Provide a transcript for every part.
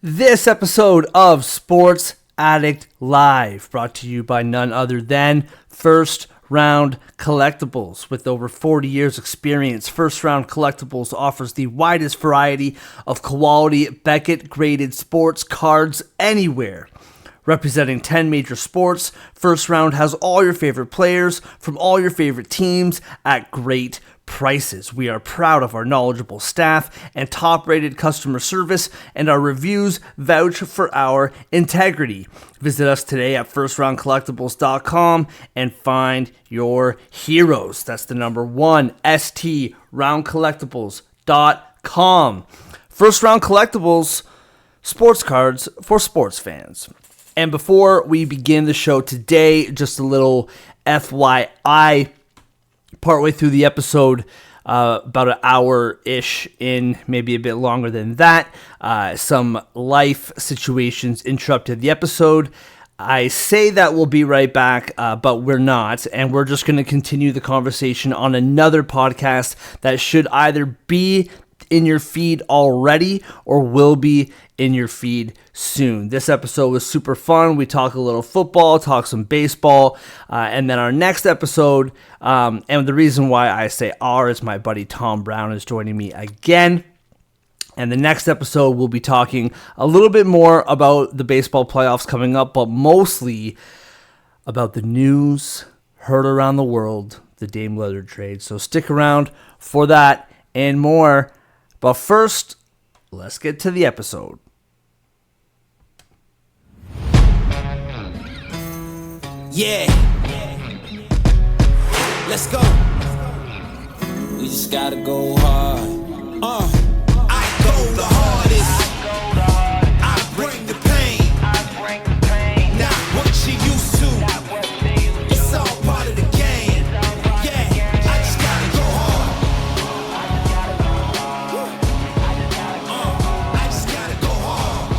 This episode of Sports Addict Live, brought to you by none other than First Round Collectibles. With over 40 years experience, First Round Collectibles offers the widest variety of quality Beckett-graded sports cards anywhere. Representing 10 major sports, First Round has all your favorite players from all your favorite teams at great prices. We are proud of our knowledgeable staff and top-rated customer service, and our reviews vouch for our integrity. Visit us today at firstroundcollectibles.com and find your heroes. That's the number one, STRoundcollectibles.com. First Round Collectibles, sports cards for sports fans. And before we begin the show today, just a little FYI. Partway through the episode, about an hour-ish in, maybe a bit longer than that, some life situations interrupted the episode. I say that we'll be right back, but we're not, and we're just going to continue the conversation on another podcast that should either be in your feed already or will be in your feed soon. This episode was super fun. We talk a little football, talk some baseball, and then our next episode, and the reason why I say our is my buddy Tom Brown is joining me again. And the next episode, we'll be talking a little bit more about the baseball playoffs coming up, but mostly about the news heard around the world, the Dame Lillard trade. So stick around for that and more. But first, let's get to the episode. Yeah. Let's go. We just gotta go hard. I go the hardest. I bring the pain. Not what you used to. It's all part of the game. Yeah. I just gotta go hard. I just gotta go hard.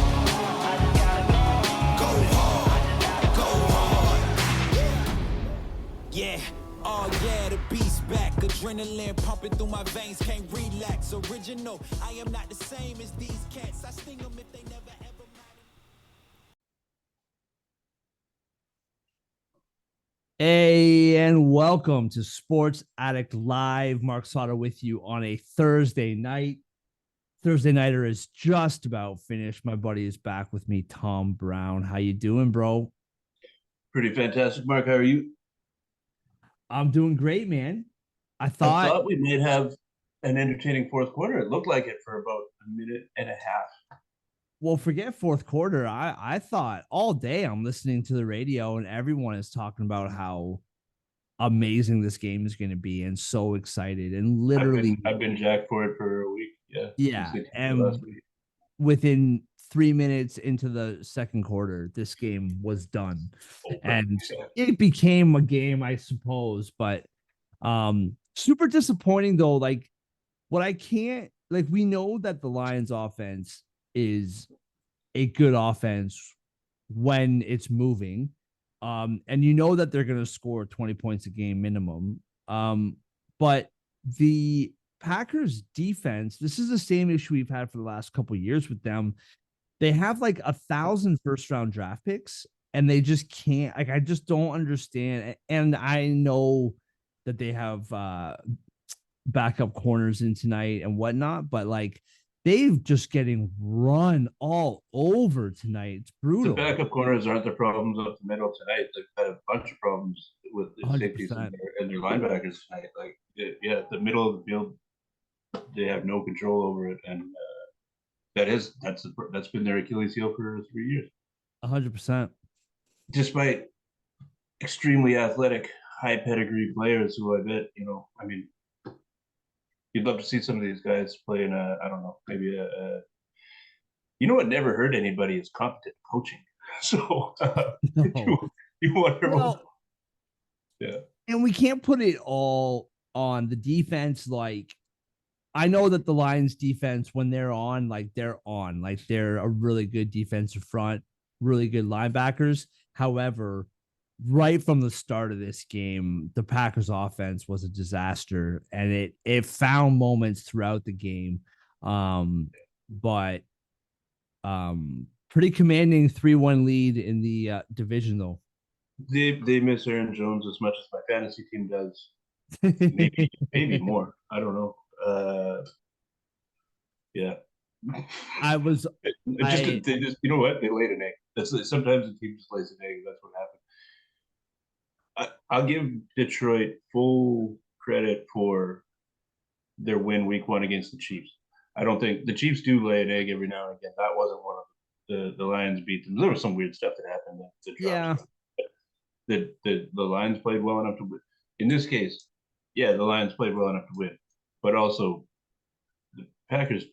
Go hard. Go hard. Yeah. Oh yeah, the beast back. Adrenaline pumping through my veins, can't relax. Original, I am not the same as these cats. I sting them if they never ever Hey, and welcome to Sports Addict Live. Mark Sauter with you on a Thursday night. Thursday Nighter is just about finished. My buddy is back with me, Tom Brown. How you doing, bro? Pretty fantastic, Mark. How are you? I'm doing great, man. I I thought, thought we might have an entertaining fourth quarter. It looked like it for about a minute and a half. well, forget fourth quarter. I thought all day I'm listening to the radio and everyone is talking about how amazing this game is going to be and so excited and literally, I've been jacked for it for a week. Yeah. yeah. Since And last week. within 3 minutes into the second quarter, this game was done. And it became a game, I suppose, but super disappointing though. Like what I can't like we know that the Lions offense is a good offense when it's moving. And you know that they're going to score 20 points a game minimum. But the Packers defense, this is the same issue we've had for the last couple of years with them. They have like 1,000 first round draft picks and they just can't, like, I just don't understand. And I know that they have backup corners in tonight and whatnot, but like they've just getting run all over tonight. It's brutal. The backup corners aren't the problems up the middle tonight. They've had a bunch of problems with the safeties and their linebackers tonight. Like, yeah, the middle of the field, they have no control over it, and that's been their Achilles heel for 3 years. 100%. Despite extremely athletic, high pedigree players who I bet, I mean, you'd love to see some of these guys play in I don't know, maybe what never hurt anybody is competent coaching. So No. you wonder, Well, yeah. And we can't put it all on the defense. Like, I know that the Lions defense, when they're on, like they're a really good defensive front, really good linebackers. However, right from the start of this game, the Packers offense was a disaster, and it found moments throughout the game. But Pretty commanding 3-1 lead in the division though. They miss Aaron Jones as much as my fantasy team does. Maybe more. I don't know. Yeah. I was They just you know what, they laid an egg. That's sometimes the team just lays an egg. That's what happened. I'll give Detroit full credit for their win week one against the Chiefs. I don't think the Chiefs do lay an egg every now and again. That wasn't one of the Lions beat them. There was some weird stuff that happened that yeah. the Lions played well enough to win. In this case, yeah, the Lions played well enough to win, but also the Packers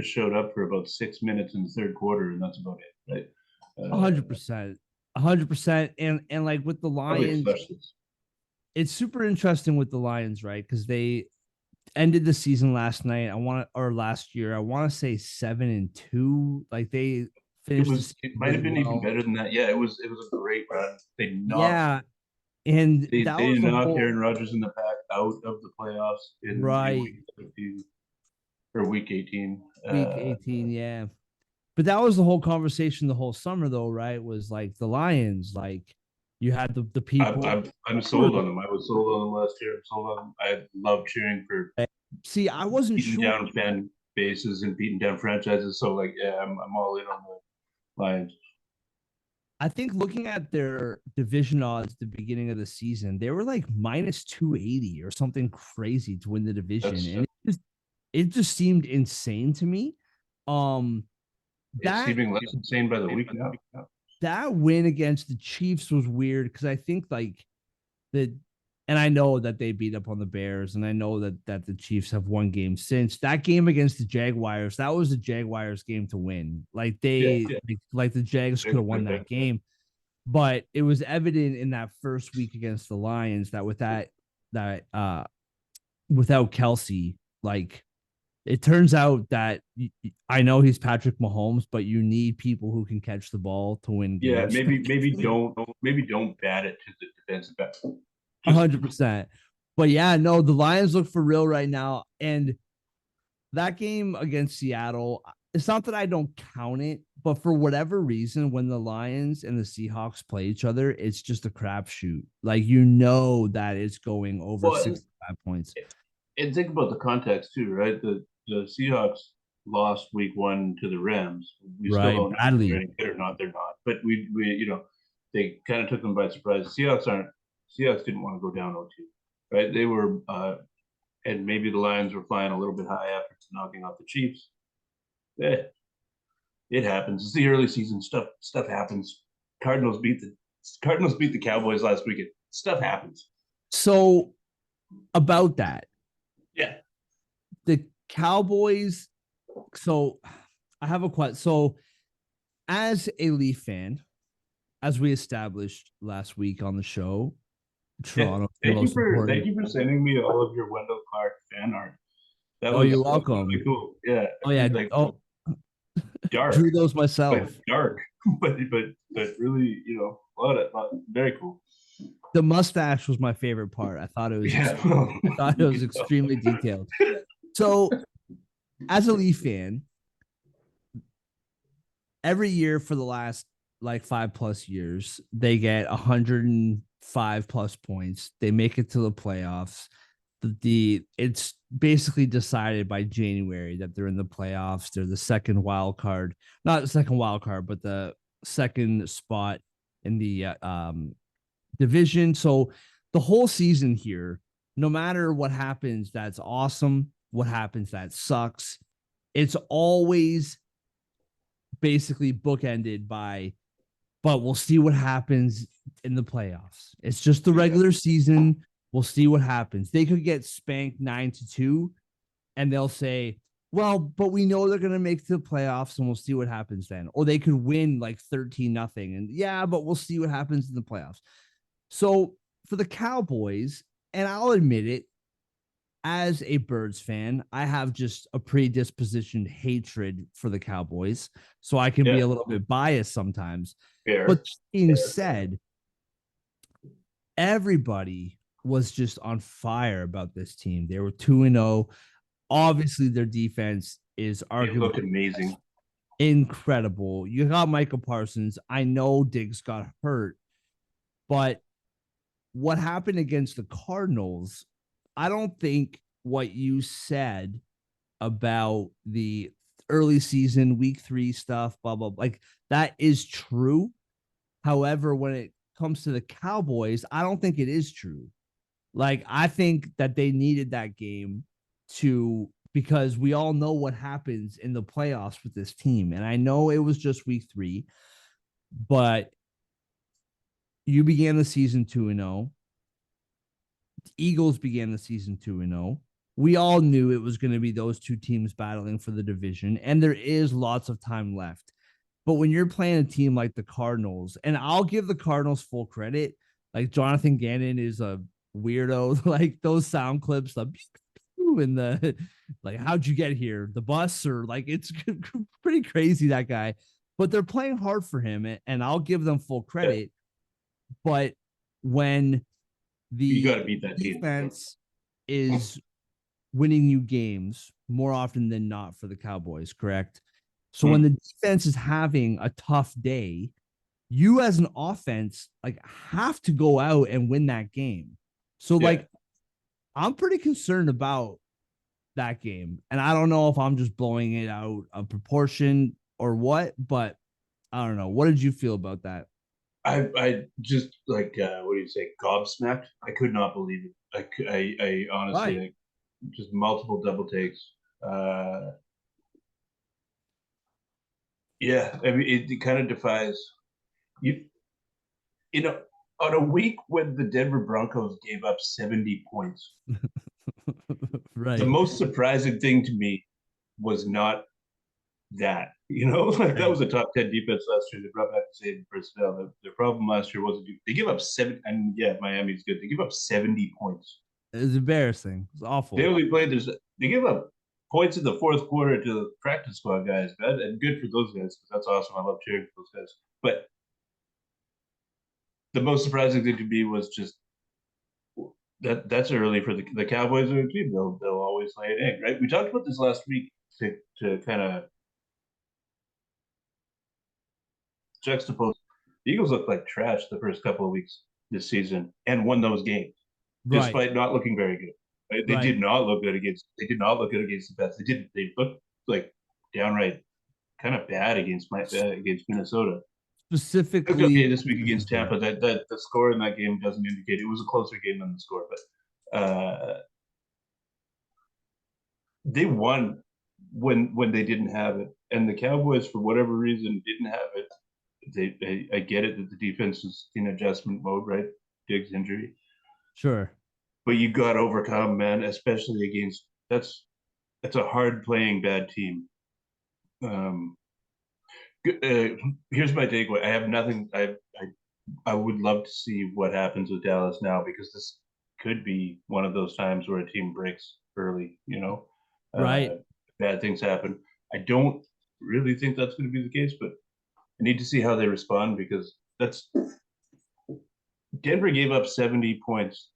showed up for about 6 minutes in the third quarter, and that's about it, right? 100%. 100%. And like with the Lions, it's super interesting with the Lions, right? Because they ended the season last night. Last year. I want to say 7-2. Like they finished. It might have been even better than that. Yeah, it was a great run. Yeah, and they that was knocked Aaron Rodgers in the pack out of the playoffs in week 18. Week 18, yeah. But that was the whole conversation the whole summer, though, right? Was like the Lions, like you had the people. I'm sold on them. I was sold on them last year. I'm sold on them. I love cheering for. See, I wasn't beating sure. down fan bases and beating down franchises. So, like, yeah, I'm all in on the Lions. I think looking at their division odds at the beginning of the season, they were like minus 280 or something crazy to win the division. And it just seemed insane to me. It's seeming less insane by the week now. That win against the Chiefs was weird because I think like and I know that they beat up on the Bears, and I know that the Chiefs have won games since that game against the Jaguars. That was the Jaguars game to win. Like like the Jags could have won that game, but it was evident in that first week against the Lions that without Kelsey, like it turns out that I know he's Patrick Mahomes, but you need people who can catch the ball to win games. Yeah, maybe don't bat it to the defensive back. 100%. But yeah, no, the Lions look for real right now. And that game against Seattle, it's not that I don't count it, but for whatever reason, when the Lions and the Seahawks play each other, it's just a crapshoot. Like, you know that it's going over 65 points. And think about the context too, right? The Seahawks lost week one to the Rams. We still don't know if they're any good or not. They're not. But we they kind of took them by surprise. Seahawks didn't want to go down 0-2, right? They were, and maybe the Lions were flying a little bit high after knocking off the Chiefs. It happens. It's the early season stuff. Stuff happens. Cardinals beat the Cowboys last weekend. Stuff happens. So about that, yeah, the Cowboys. So I have a question. So as a Leaf fan, as we established last week on the show, Toronto. Thank you for sending me all of your Wendell Clark fan art. You're welcome. Really cool. Yeah. Oh yeah. Dark. Drew those myself. Dark, but really, very cool. The mustache was my favorite part. I thought it was extremely detailed. So, as a Leaf fan, every year for the last like 5+ years, they get 105+ points. They make it to the playoffs. It's basically decided by January that they're in the playoffs. They're the second wild card, not the second wild card, but the second spot in the division. So the whole season here, no matter what happens, that's awesome. What happens, that sucks. It's always basically bookended by, but we'll see what happens in the playoffs. It's just the regular season. We'll see what happens. They could get spanked 9-2, and they'll say, well, but we know they're going to make the playoffs, and we'll see what happens then. Or they could win like 13-0, and yeah, but we'll see what happens in the playoffs. So for the Cowboys, and I'll admit it, as a Birds fan, I have just a predispositioned hatred for the Cowboys, so I can be a little bit biased sometimes. But that being said, everybody was just on fire about this team. They were 2-0. Obviously, their defense is arguably looked amazing. incredible. You got Michael Parsons. I know Diggs got hurt, but what happened against the Cardinals, I don't think what you said about the early season, week 3 stuff, blah, blah, like that is true. However, when it comes to the Cowboys, I don't think it is true. Like, I think that they needed that game to, because we all know what happens in the playoffs with this team. And I know it was just week 3, but you began the season 2-0. The Eagles began the season 2-0. We all knew it was going to be those two teams battling for the division, and there is lots of time left. But when you're playing a team like the Cardinals, and I'll give the Cardinals full credit, like Jonathan Gannon is a weirdo, like those sound clips, the and the like, how'd you get here? The bus, or like, it's pretty crazy, that guy. But they're playing hard for him, and I'll give them full credit. But when You got the to beat that team. defense is winning you games more often than not for the Cowboys, correct? So when the defense is having a tough day, you as an offense like have to go out and win that game. So like, I'm pretty concerned about that game. And I don't know if I'm just blowing it out of proportion or what, but I don't know. What did you feel about that? I just like what do you say, gobsmacked. I could not believe it. I honestly, Right. like, just multiple double takes. Yeah, I mean, it kind of defies you. You know, on a week when the Denver Broncos gave up 70 points, the Right. most surprising thing to me was not that. Like that Right. was a top 10 defense last year. They brought back the same personnel. The problem last year wasn't they give up seven, and yeah, Miami's good. They give up 70 points. It was embarrassing. It was They awful. only played this. They give up points in the fourth quarter to the practice squad guys, man, and good for those guys because that's awesome. I love cheering for those guys. But the most surprising thing to me was just that's early for the Cowboys or the team. They'll always lay an egg, right? We talked about this last week to kind of juxtapose. The Eagles looked like trash the first couple of weeks this season and won those games Right. despite not looking very good. Right? They Right. did not look good against. They did not look good against the best. They did. They looked like downright kind of bad against Minnesota. Looked okay Specifically, this week against Tampa. That the score in that game doesn't indicate it was a closer game than the score, but they won when they didn't have it, and the Cowboys for whatever reason didn't have it. I get it that the defense is in adjustment mode, right? Diggs injury, sure. but you got to overcome, man. Especially against that's a hard playing bad team. Um, Here's my takeaway. I have nothing. I would love to see what happens with Dallas now because this could be one of those times where a team breaks early. Right. Bad things happen. I don't really think that's going to be the case, but I need to see how they respond because that's Denver gave up 70 points,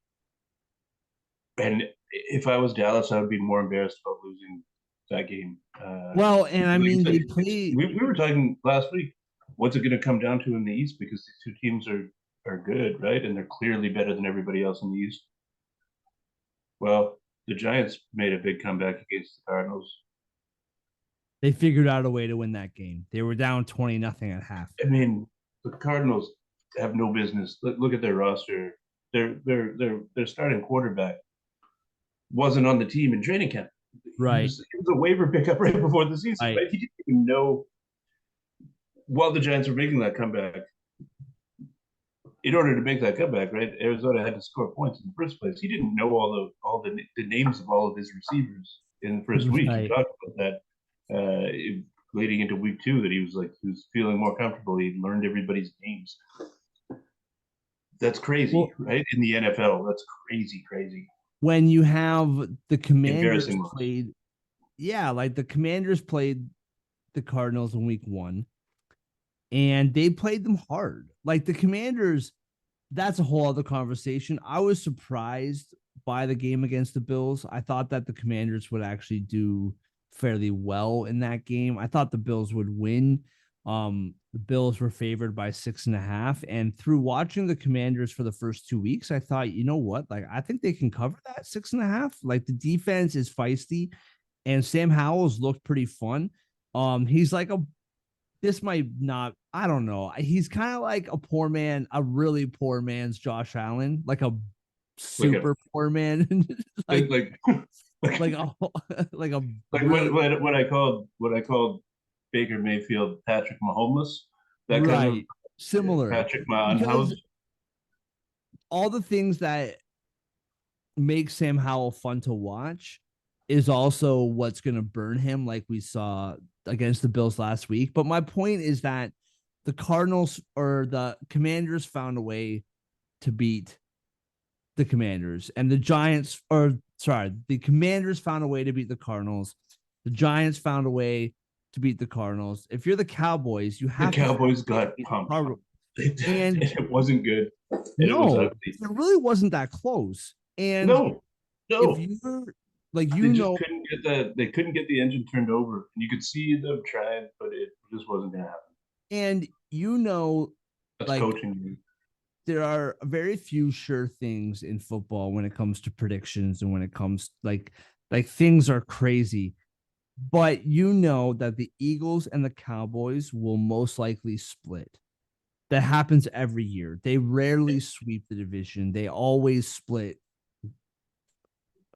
and if I was Dallas, I would be more embarrassed about losing that game. Well, and I Like I mean, said, they play. we were talking last week. What's it going to come down to in the East? Because these two teams are good, right? And they're clearly better than everybody else in the East. Well, the Giants made a big comeback against the Cardinals. They figured out a way to win that game. They were down 20-0 at half. I mean, the Cardinals have no business. Look at their roster. Their starting quarterback wasn't on the team in training camp. Right. He was a waiver pickup right before the season, Right. right? He didn't even know while the Giants were making that comeback. In order to make that comeback, right, Arizona had to score points in the first place. He didn't know all the names of all of his receivers in the first week. He Right. talked about that leading into week 2 that he was feeling more comfortable. He learned everybody's names. That's crazy, Well, right? In the NFL, that's crazy. when you have the Commanders Embarrassing. played, yeah, like the Commanders played the Cardinals in week 1, and they played them hard. Like the Commanders, that's a whole other conversation. I was surprised by the game against the Bills. I thought that the Commanders would actually do fairly well in that game. I thought the Bills would win. The Bills were favored by 6.5. And through watching the Commanders for the first 2 weeks, I thought, you know what? Like, I think they can cover that 6.5. Like, the defense is feisty, and Sam Howell's looked pretty fun. He's like this might not, I don't know. He's kind of like a really poor man's Josh Allen, like a Like a super poor man, like like like like a like a like really what I called Baker Mayfield Patrick Mahomes, that kind of right similar Patrick Mahomes house. because all the things that make Sam Howell fun to watch is also what's going to burn him, like we saw against the Bills last week. But my point is that the Cardinals or the Commanders found a way to beat the Commanders, and the Giants, or sorry, the Commanders found a way to beat the Cardinals. The Giants found a way to beat the Cardinals. If you're the Cowboys, you The have Cowboys got to pumped. and It wasn't good. And it was no, ugly. it really wasn't that close. And No, if no. you're like, They just couldn't get the engine turned over. And you could see them trying, but it just wasn't gonna happen. and That's like coaching. there are very few sure things in football when it comes to predictions and when it comes like things are crazy. But that the Eagles and the Cowboys will most likely split. That happens every year. They rarely sweep the division. They always split.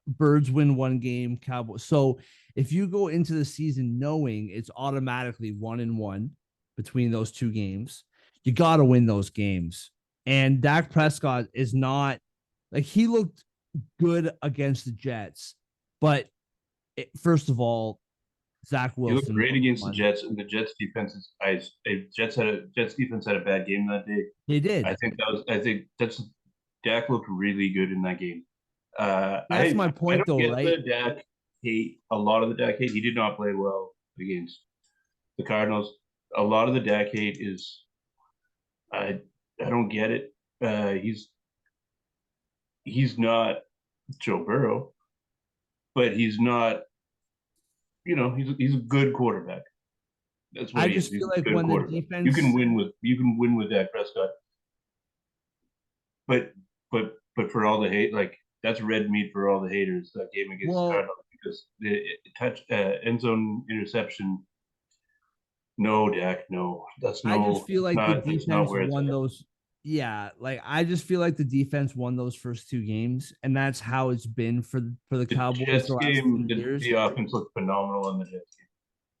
Birds win one game, Cowboys. So if you go into the season knowing it's automatically 1-1 between those two games, you got to win those games. And Dak Prescott is not like, he looked good against the Jets, but first of all, Zach Wilson. He looked great against the Jets, and the Jets defense Jets defense had a bad game that day. They did. I think Dak looked really good in that game. That's my point, I don't though, get right? the Dak hate. A lot of the Dak hate. He did not play well against the Cardinals. A lot of the Dak hate is, I don't get it. He's not Joe Burrow, but he's not. He's a good quarterback. That's what I he is. just He's feel a like good when the quarterback. defense, You can win with Dak Prescott, but for all the hate, like, that's red meat for all the haters, that game against the Cardinals, because the end zone interception. No, Dak, no. I just feel like the That's not defense where it's won at. those. Yeah, like I just feel like the defense won those first two games, and that's how it's been for the The Cowboys Jets the last game, 2 years. the offense looked phenomenal in the Jets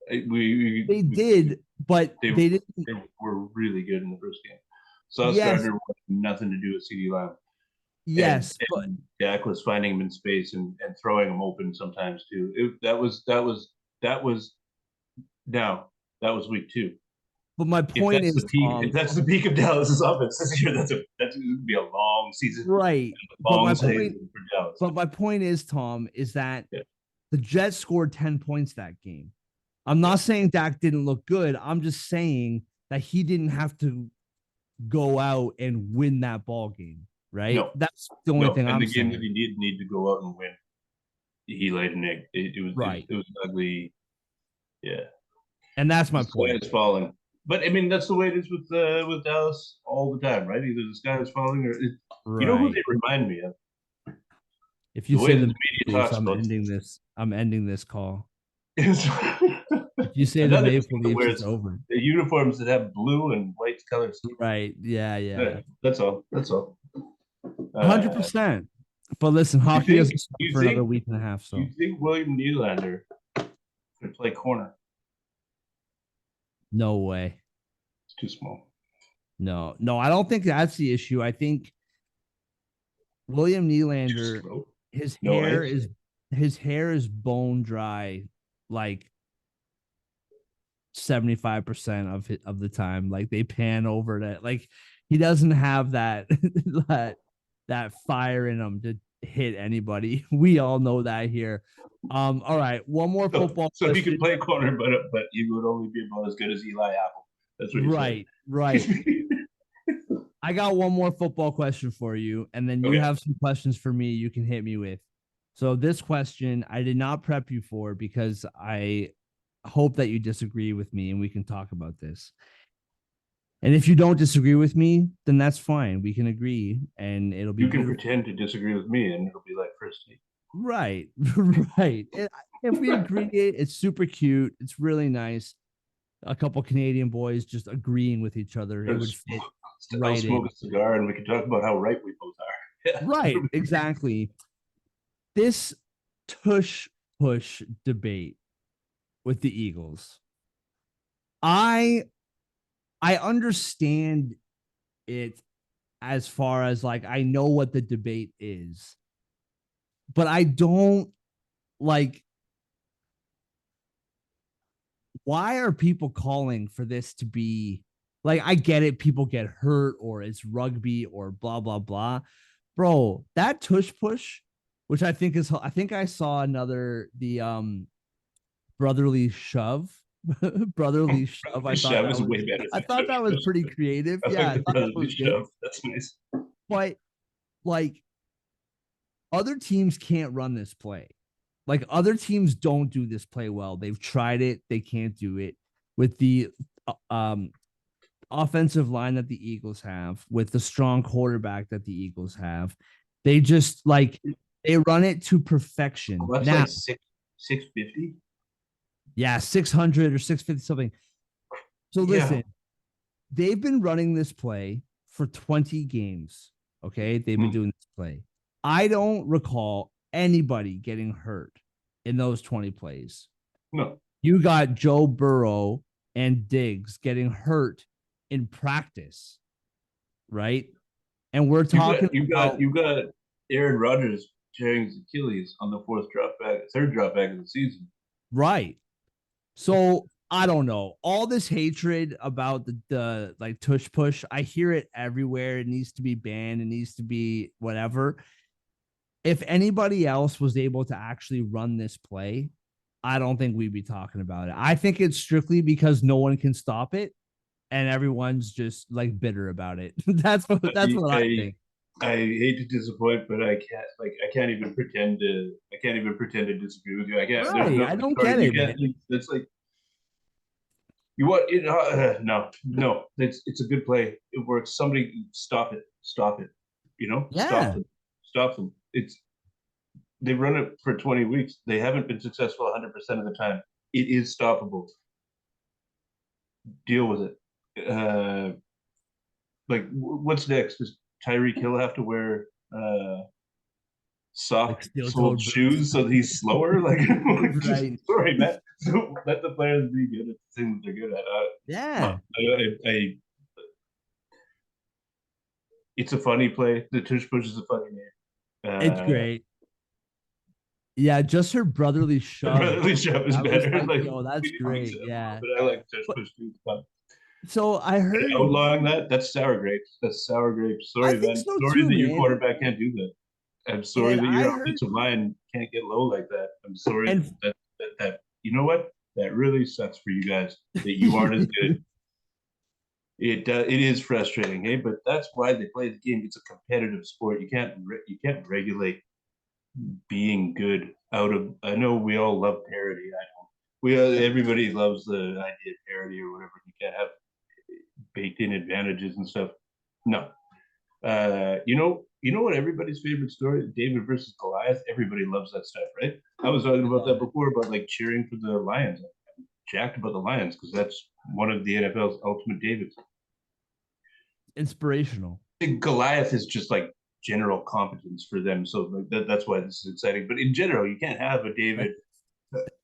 game. They did, but They, they didn't. they were really good in the first game. Sauce Yes, Gardner had nothing to do with CeeDee Lamb. And, yes, but and Dak was finding him in space and throwing him open sometimes too. That was now that was week 2. my If point is, if that's the peak of Dallas's offense this year, that's going to be a long season, right. But long my season point, for Dallas. but my point is, Tom, is that Yeah. the Jets scored 10 points that game. I'm not saying Dak didn't look good. I'm just saying that he didn't have to go out and win that ball game, right? No, That's the only thing and I'm the game saying. that he did need to go out and win, he laid an egg. It was ugly. Yeah, And that's my the sky point. is falling. But I mean, that's the way it is with Dallas all the time, right? Either the sky is falling, or you know who Right. they remind me of? If you The way say that the the Maple media Leafs, talks I'm about ending this. I'm ending this call. is If you say the another team Maple that Leafs, wears it's over. the uniforms that have blue and white colors. Right. Yeah. Yeah, that's all. That's all. 100%. But listen, You hockey think doesn't stop you for another think week and a half. So you think William Nylander could play corner? no way. It's too small. No, I don't think that's the issue. I think William Too Nylander, slow. his No hair ice. is bone dry, like 75% of the time. Like they pan over that. Like he doesn't have that that fire in him to hit anybody. We all know that here. All right, one more football So he question. could play corner, but he would only be about as good as Eli Apple. That's what you're saying. Right. I got one more football question for you, and then you Okay. have some questions for me you can hit me with. So this question I did not prep you for because I hope that you disagree with me and we can talk about this. And if you don't disagree with me, then that's fine. We can agree and it'll be You can beautiful. pretend to disagree with me, and it'll be like first date. Right. Right. If we agree, it's super cute. It's really nice. A couple Canadian boys just agreeing with each other. It would fit I'll right smoke in. a cigar, and we can talk about how right we both are. Yeah. Right. Exactly. This tush push debate with the Eagles. I I understand it as far as like I know what the debate is, but I don't like why are people calling for this to be like I get it, people get hurt or it's rugby or blah blah blah. Bro, that tush push, which I think I saw another the brotherly shove. Brotherly shove. The shove is way better I than thought tush that was push. pretty creative. I Yeah, like I the thought that brotherly was good. shove. That's nice. But like other teams can't run this play. Like other teams don't do this play well. They've tried it, they can't do it with the offensive line that the Eagles have, with the strong quarterback that the Eagles have. They just like they run it to perfection. Well, that's Now, like 650. yeah, 600 or 650 something. So Yeah. listen, they've been running this play for 20 games. Okay. They've been doing this play. I don't recall anybody getting hurt in those 20 plays. No. You got Joe Burrow and Diggs getting hurt in practice, right? And we're talking about You got Aaron Rodgers tearing his Achilles on the third drop back of the season. right. So I don't know. All this hatred about the like tush push, I hear it everywhere. It needs to be banned. It needs to be whatever. If anybody else was able to actually run this play, I don't think we'd be talking about it. I think it's strictly because no one can stop it and everyone's just like bitter about it. That's what I think. I hate to disappoint, but I can't even pretend to disagree with you. I can't. There's Right. no I don't sorry, get you it, can't. man. It's like you want it. No. It's a good play. It works. Somebody stop it. Stop it. Yeah. Stop them. They've run it for 20 weeks. They haven't been successful 100% of the time. It is stoppable. Deal with it. Like, what's next? Does Tyreek Hill have to wear Like soft steel soled toed boots. shoes so that he's slower? Like, just Right. sorry, man. So let the players be good at the things they're good at. Yeah. It's a funny play. The tush push is a funny name. It's great. Yeah, just her brotherly The shove. brotherly shove is I was better. like, Like, yo, that's great. Yeah. but I like tush But push too. It's fun. so I heard Outlawing that, that's sour grapes. That's sour grapes. I Sorry, think man. so Sorry too, that your man. quarterback can't do that. I'm sorry And that I your heard offensive line can't get low like that. I'm sorry and that you know what? That really sucks for you guys that you aren't as good. It is frustrating, hey, but that's why they play the game. It's a competitive sport. You can't regulate being good out of. I know we all love parody. I know everybody loves the idea of parody or whatever. You can't have baked in advantages and stuff. No, you know what everybody's favorite story? David versus Goliath. Everybody loves that stuff, right? I was talking about that before about like cheering for the Lions. I'm jacked about the Lions because that's one of the NFL's ultimate Davids. inspirational. Goliath is just like general competence for them, so like that's why this is exciting. But in general, you can't have a David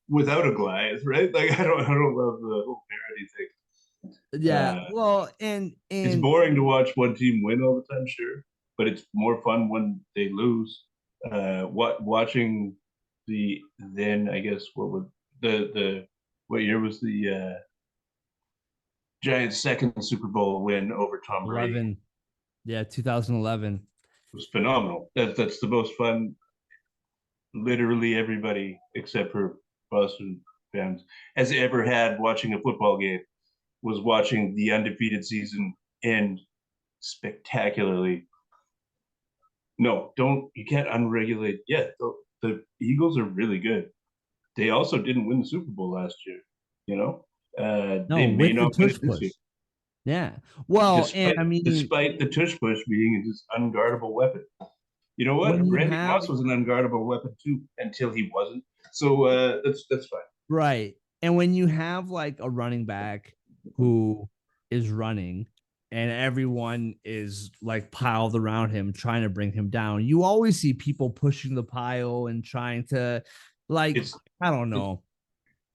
without a Goliath, right? Like I don't love the whole parody thing. Yeah. Well, and It's and boring to watch one team win all the time, sure, but it's more fun when they lose. Watching the then I guess what would the what year was the Giants' second Super Bowl win over Tom Brady? 11. Yeah, 2011. It was phenomenal. That's the most fun. Literally everybody except for Boston fans has ever had watching a football game was watching the undefeated season end spectacularly. No, don't you can't unregulate. Yeah, the Eagles are really good. They also didn't win the Super Bowl last year. You know, No, they may with the not win it tush this push. year, Yeah. Well, and I mean, despite the tush push being his unguardable weapon. You know what? when you Randy have Moss was an unguardable weapon too until he wasn't. So that's fine. right, and when you have like a running back who is running and everyone is like piled around him trying to bring him down, you always see people pushing the pile and trying to like It's I don't it's know.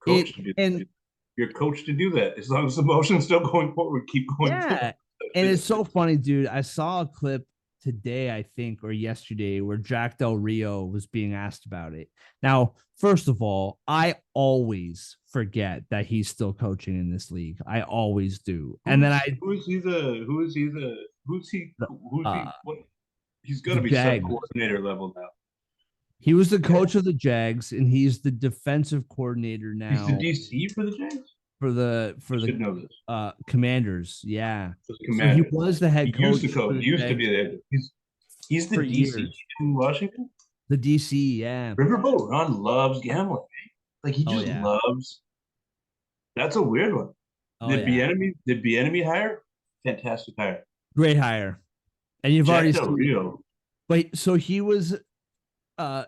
coach It to do and that. You're coached to do that. As long as the motion's still going forward, keep going forward. yeah, and it's so funny, dude. I saw a clip today, I think, or yesterday, where Jack Del Rio was being asked about it. Now, first of all, I always forget that he's still coaching in this league. I always do. And then who's he uh what he's got the to be sub Jags. coordinator level now. He was the coach of the Jags, and he's the defensive coordinator He's the now DC for the Jags. for I the should know this. Commanders. Yeah. For the So he Commanders. was the He head used to coach for coach. the He used to be Jags the he's the for DC years. in Washington. The DC, yeah. Riverboat Ron loves gambling. Like he Oh just yeah. loves. That's a weird one. Oh yeah. Did enemy hire? Fantastic hire. Great hire. And you've Jack already Del seen, Rio. but so he was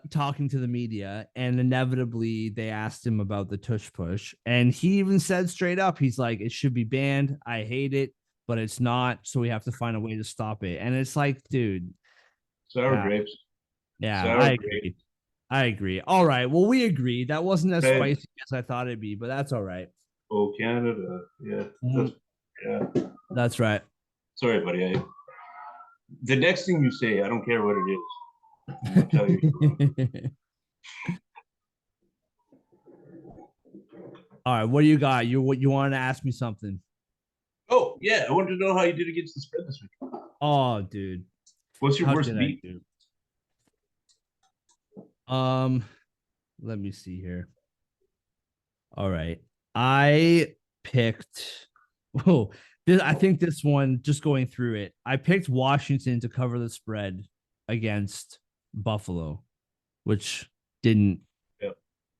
talking to the media, and inevitably they asked him about the tush push, and he even said straight up, he's like, it should be banned. I hate it, but it's not, so we have to find a way to stop it. And it's like, dude, Sour grapes. yeah, Sour I grapes. agree. I agree. All right. Well, we agree. That wasn't as Hey, spicy as I thought it'd be, but that's all right. oh, Canada. Yeah. Mhm. Yeah. That's right. Sorry, buddy. The next thing you say, I don't care what it is. I'm gonna tell you. All right. What do you got? You wanted to ask me something? Oh, yeah. I wanted to know how you did against the spread this week. Oh, dude. What's your How worst did I beat? do? Um, let me see here. All right. I picked oh, I think this one, just going through it, I picked Washington to cover the spread against Buffalo, which didn't Yeah.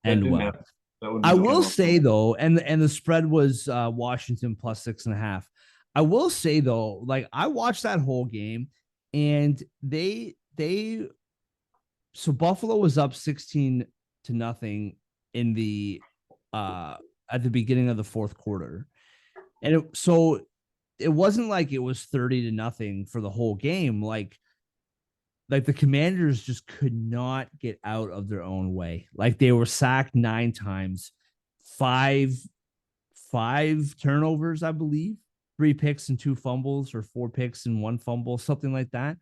That end didn't well. happen. That one I didn't will come up. say though, and the spread was Washington plus 6.5. I will say though, like I watched that whole game, and they so Buffalo was up 16-0 in the uh at the beginning of the fourth quarter. And so it wasn't like it was 30-0 for the whole game. Like the Commanders just could not get out of their own way. Like they were sacked 9 times, five turnovers, I believe, 3 picks and 2 fumbles, or 4 picks and 1 fumble, something like that.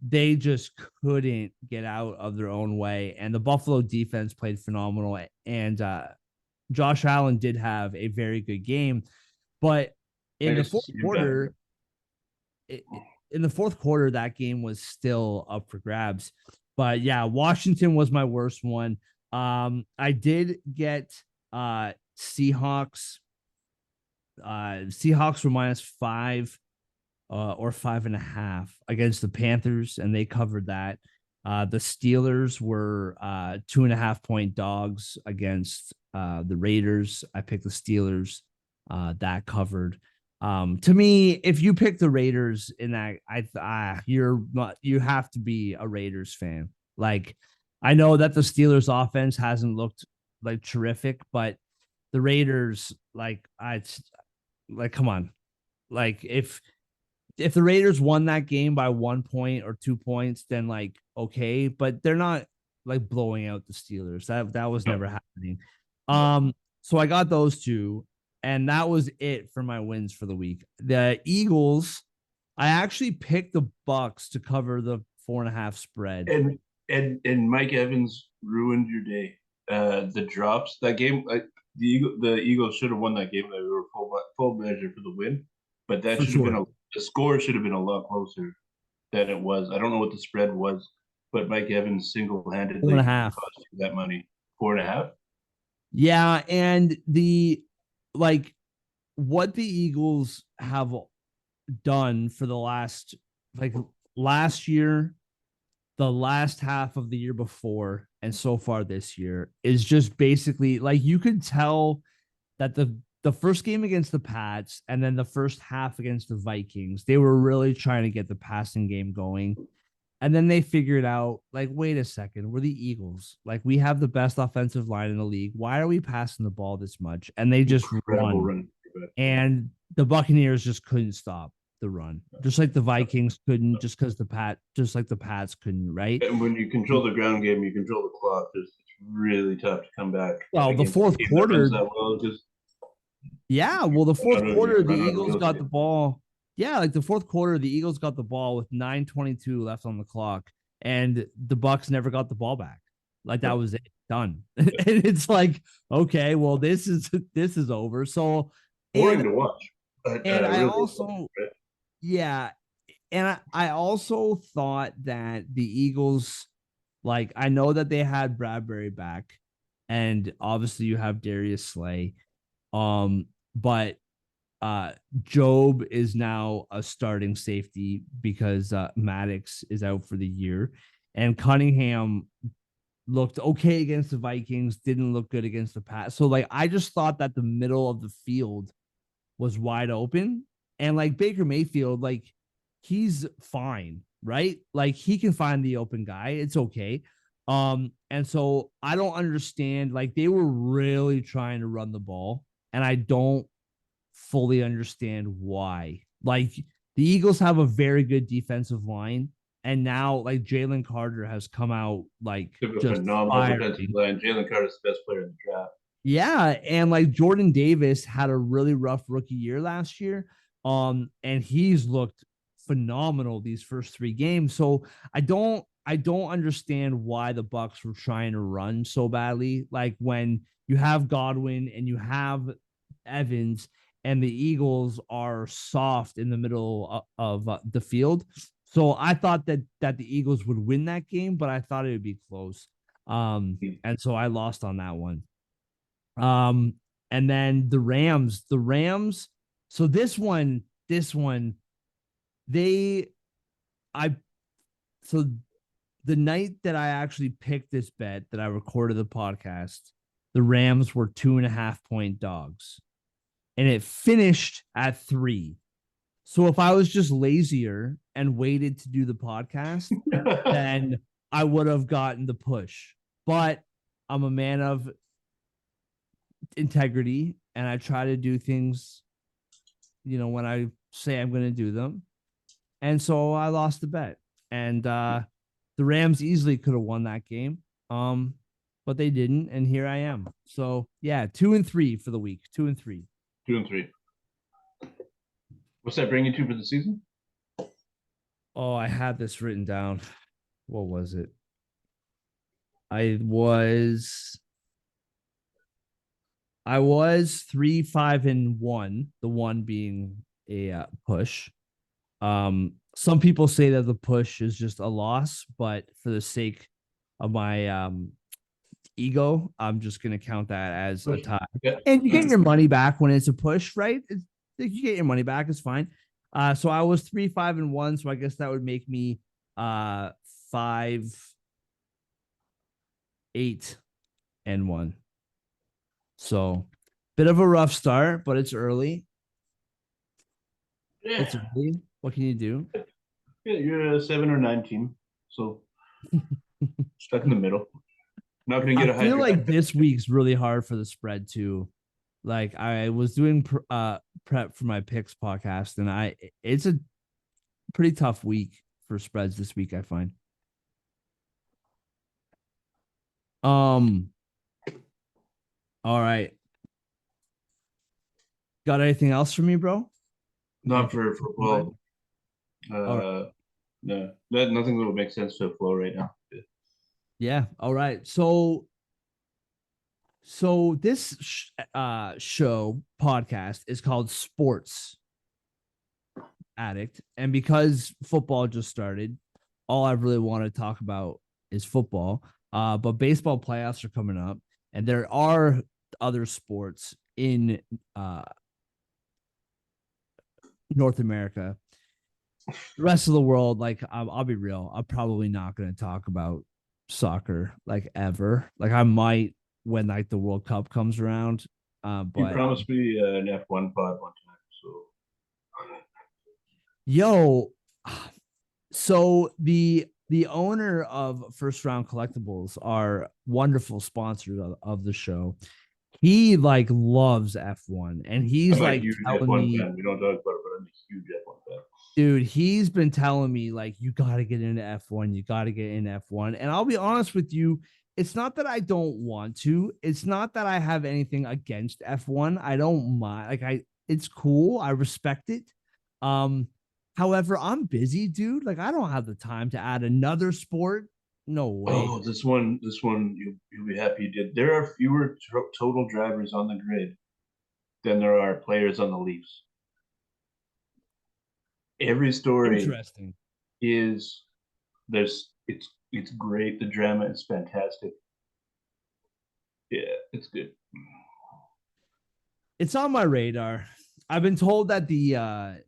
They just couldn't get out of their own way, and the Buffalo defense played phenomenal. And Josh Allen did have a very good game, but in the Nice to fourth see you back. quarter, in the fourth quarter, that game was still up for grabs. But yeah, Washington was my worst one. I did get Seahawks. Seahawks were -5 or 5.5 against the Panthers, and they covered that. The Steelers were 2.5 point dogs against the Raiders. I picked the Steelers. That covered. To me, if you pick the Raiders in that, you're not, you have to be a Raiders fan. Like, I know that the Steelers offense hasn't looked like terrific, but the Raiders, come on, like if the Raiders won that game by 1 point or 2 points, then like okay, but they're not like blowing out the Steelers. That was never happening. So I got those two, and that was it for my wins for the week. The Eagles, I actually picked the Bucks to cover the 4.5 spread. And Mike Evans ruined your day. The drops that game, the Eagles should have won that game. They were full measure for the win, but that For should have been sure. the score should have been a lot closer than it was. I don't know what the spread was, but Mike Evans single Four and a handedly half. cost you that money. 4.5. Yeah, and the like what the Eagles have done for the last year the last half of the year before and so far this year is just basically like you could tell that the first game against the Pats and then the first half against the Vikings, they were really trying to get the passing game going. And then they figured out, like, wait a second, we're the Eagles. Like, we have the best offensive line in the league. Why are we passing the ball this much? And they just Incredible run. run. And the Buccaneers just couldn't stop the run. Just like the Vikings couldn't, just like the Pats couldn't, right? And when you control the ground game, you control the clock. It's really tough to come back Well, the against a fourth team that runs quarter, that well. Just yeah. Well, the fourth quarter, the run out of Eagles real got estate. the ball. Yeah, like the fourth quarter, the Eagles got the ball with 9:22 left on the clock, and the Bucks never got the ball back. Like that was it, done. And it's like, okay, well, this is over. So, Boring and to watch. and I Really, also, right? yeah, and I also thought that the Eagles, like, I know that they had Bradbury back, and obviously you have Darius Slay. But Job is now a starting safety because Maddox is out for the year, and Cunningham looked okay against the Vikings, didn't look good against the Pats. So like I just thought that the middle of the field was wide open, and like Baker Mayfield, like he's fine, right? Like he can find the open guy. It's okay. And so I don't understand. Like they were really trying to run the ball, and I don't fully understand why. Like the Eagles have a very good defensive line, and now like Jalen Carter has come out like They have a just phenomenal defensive firing. line. Jalen Carter is the best player in the draft. Yeah, and like Jordan Davis had a really rough rookie year last year. And he's looked phenomenal these first three games. So I don't understand why the Bucks were trying to run so badly. Like when you have Godwin and you have Evans and the Eagles are soft in the middle of the field. So I thought that the Eagles would win that game, but I thought it would be close. And so I lost on that one. Um, and then the Rams. So this one, they, I, so the night that I actually picked this bet that I recorded the podcast, the Rams were 2.5 point dogs, and it finished at 3. So if I was just lazier and waited to do the podcast, then I would have gotten the push. But I'm a man of integrity, and I try to do things, when I say I'm going to do them. And so I lost the bet. And the Rams easily could have won that game. But they didn't, and here I am. So yeah, 2-3 for the week. 2-3. 2-3. What's that bring you to for the season? Oh, I had this written down. What was it? I was 3-5-1, the one being a push. Some people say that the push is just a loss, but for the sake of my ego, I'm just gonna count that as a tie. Yeah. And you get your money back when it's a push, right? You get your money back, it's fine. So I was 3-5-1, so I guess that would make me 5-8-1. So bit of a rough start, but it's early. Yeah. It's early. What can you do? Yeah, you're a 7 or 9 team. So stuck in the middle. Not going to get I a high feel draft. like this week's really hard for the spread too. Like I was doing prep for my picks podcast, and it's a pretty tough week for spreads this week, I find. All right. Got anything else for me, bro? Not for football. No, nothing that would make sense to a flow right now. Yeah. All right. So this show podcast is called Sports Addict, and because football just started, all I really want to talk about is football. But baseball playoffs are coming up, and there are other sports in North America. The rest of the world, like I'll be real, I'm probably not going to talk about soccer like ever. Like I might when like the World Cup comes around, You but promised me an F1 pod one time, so yo, so the owner of First Round Collectibles are wonderful sponsors of the show. He like loves F1 and he's I'm a like huge telling F1 me, fan. We don't talk about it, but I'm a huge F1 fan. dude, he's been telling me like you got to get into F1, you got to get into F1. And I'll be honest with you, it's not that I don't want to. It's not that I have anything against F1. I don't mind. Like I it's cool. I respect it. Um However, I'm busy, dude. Like I don't have the time to add another sport. No way. Oh, this one, you'll be happy you did. There are fewer total drivers on the grid than there are players on the Leafs. Every story Interesting. is it's great. The drama is fantastic. Yeah, it's good. It's on my radar. I've been told that the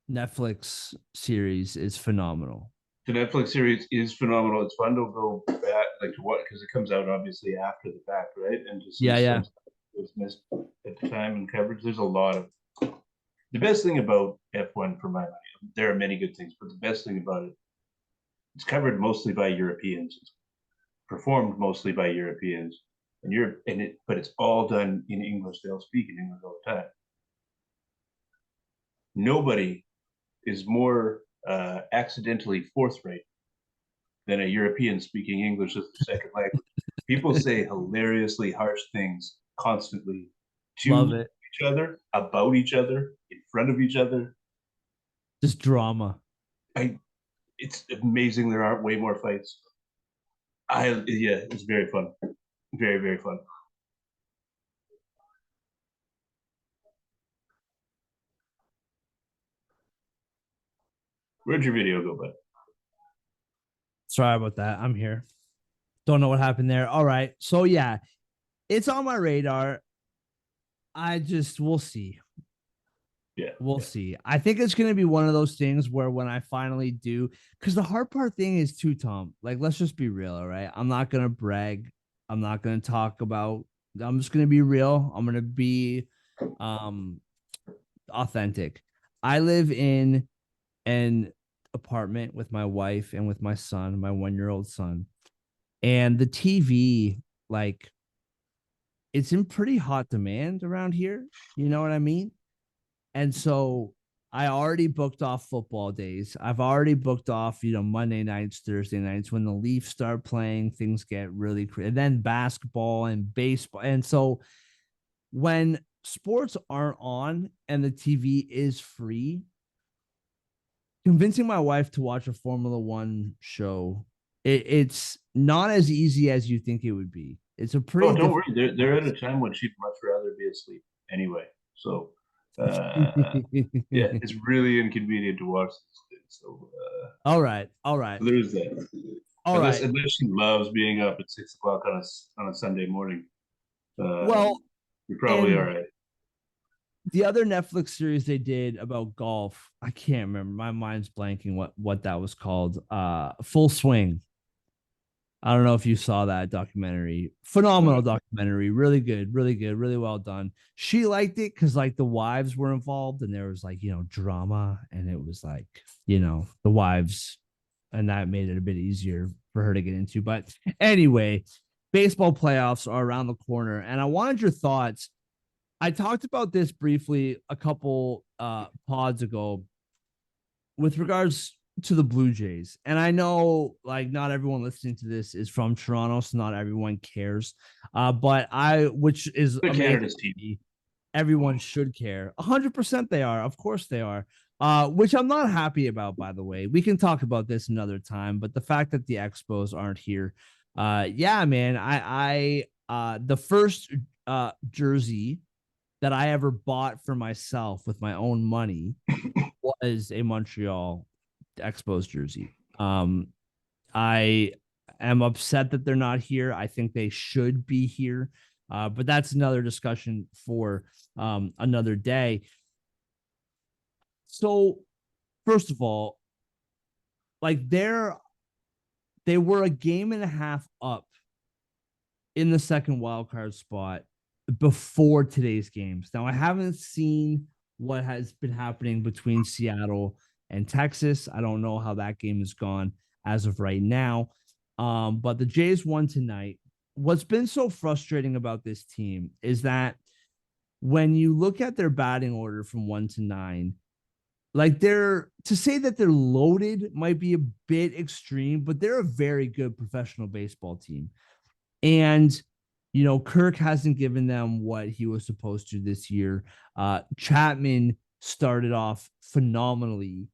Netflix series is phenomenal. The Netflix series is phenomenal. It's fun to go back, like to what, because it comes out obviously after the fact, right? And to see Yeah, some yeah. stuff that was missed at the time in coverage. There's a lot of the best thing about F1 for my money. There are many good things, but the best thing about it, it's covered mostly by Europeans. It's performed mostly by Europeans, and but it's all done in English. They'll speak in English all the time. Nobody is more accidentally forthright than a European speaking English as their second language. People say hilariously harsh things constantly Love to it. each other, about each other, in front of each other. Just drama. I It's amazing there aren't way more fights. Yeah, it's very fun. Very, very fun. Where'd your video go, bud? Sorry about that. I'm here. Don't know what happened there. All right. So yeah, it's on my radar. We'll see. Yeah, We'll yeah. see. I think it's going to be one of those things where when I finally do, because the hard part thing is too, Tom, like, let's just be real. All right. I'm not going to brag. I'm not going to talk about, I'm just going to be real. I'm going to be um, authentic. I live in an apartment with my wife and with my son, my 1 year old son. And the TV, like, it's in pretty hot demand around here. You know what I mean? And so I already booked off football days. I've already booked off, Monday nights, Thursday nights when the Leafs start playing, things get really crazy. And then basketball and baseball. And so when sports aren't on and the TV is free, convincing my wife to watch a Formula One show, it's not as easy as you think it would be. It's a Oh, pretty don't worry. difficult They're at a task. time when she'd much rather be asleep anyway. So, uh, yeah, it's really inconvenient to watch this thing. So, All right, all right, there's that. all Unless right. unless she loves being up at 6 o'clock on a Sunday morning, Well, you're probably all and right. the other Netflix series they did about golf, I can't remember. My mind's blanking what that was called. Full Swing. I don't know if you saw that documentary. Phenomenal documentary. Really good, really good, really well done. She liked it because like the wives were involved and there was like, drama and it was like, the wives, and that made it a bit easier for her to get into. But anyway, baseball playoffs are around the corner. And I wanted your thoughts. I talked about this briefly a couple pods ago with regards to the Blue Jays. And I know like not everyone listening to this is from Toronto, so not everyone cares. But which is The amazing. Canada's team. Everyone should care. 100% they are. Of course they are. Which I'm not happy about, by the way. We can talk about this another time, but the fact that the Expos aren't here, yeah, man. The first jersey that I ever bought for myself with my own money was a Montreal Expos jersey. I am upset that they're not here. I think they should be here, but that's another discussion for another day. So first of all, like they were a game and a half up in the second wild card spot before today's games. Now I haven't seen what has been happening between Seattle and Texas. I don't know how that game has gone as of right now. But the Jays won tonight. What's been so frustrating about this team is that when you look at their batting order from 1 to 9, like they're to say that they're loaded might be a bit extreme, but they're a very good professional baseball team. And Kirk hasn't given them what he was supposed to this year. Chapman started off phenomenally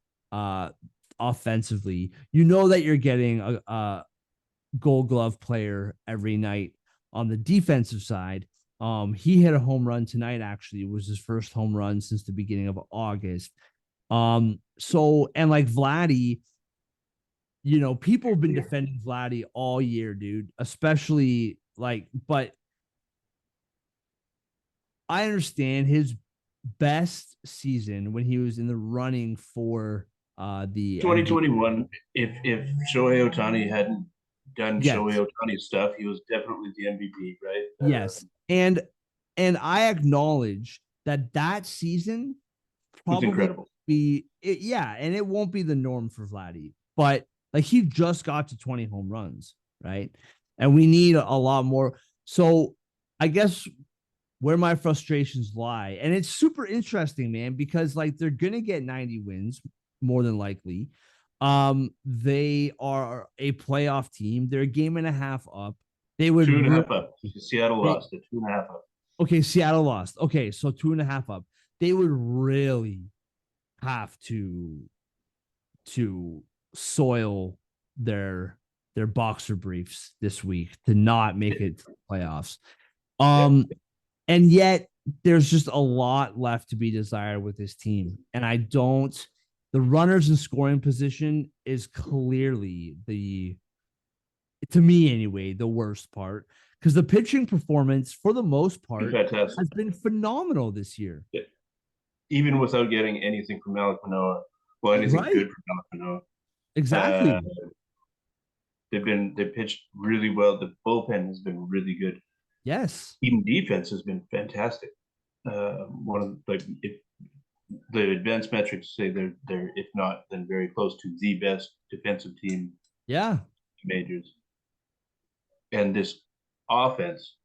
offensively. You know that you're getting a Gold Glove player every night on the defensive side. He hit a home run tonight. Actually, it was his first home run since the beginning of August. So and like Vladdy, people have been defending Vladdy all year, dude. Especially but I understand his best season when he was in the running for the MVP. 2021, if Shohei Ohtani hadn't done Yes, Shohei Ohtani stuff, he was definitely the MVP, right? yes, and I acknowledge that season It's probably incredible. yeah, and it won't be the norm for Vladdy, but like he just got to 20 home runs, right? And we need a lot more. So I guess where my frustrations lie, and it's super interesting, man, because like they're gonna get 90 wins more than likely. They are a playoff team. They're a game and a half up. They would Two and a really half up. Seattle they, lost it. 2.5 up. okay, Seattle lost. Okay, so 2.5 up. They would really have to soil their boxer briefs this week to not make it to the playoffs. Yeah. Um, and yet there's just a lot left to be desired with this team. And I don't the runners in scoring position is clearly to me anyway, the worst part. Because the pitching performance, for the most part, Fantastic. has been phenomenal this year. Yeah. Even without getting anything from Alek Manoah, well, anything Right? good from Alek Manoah. Exactly. They pitched really well. The bullpen has been really good. Yes. Even defense has been fantastic. One of if the advanced metrics say they're if not then very close to the best defensive team Yeah. in majors. And this offense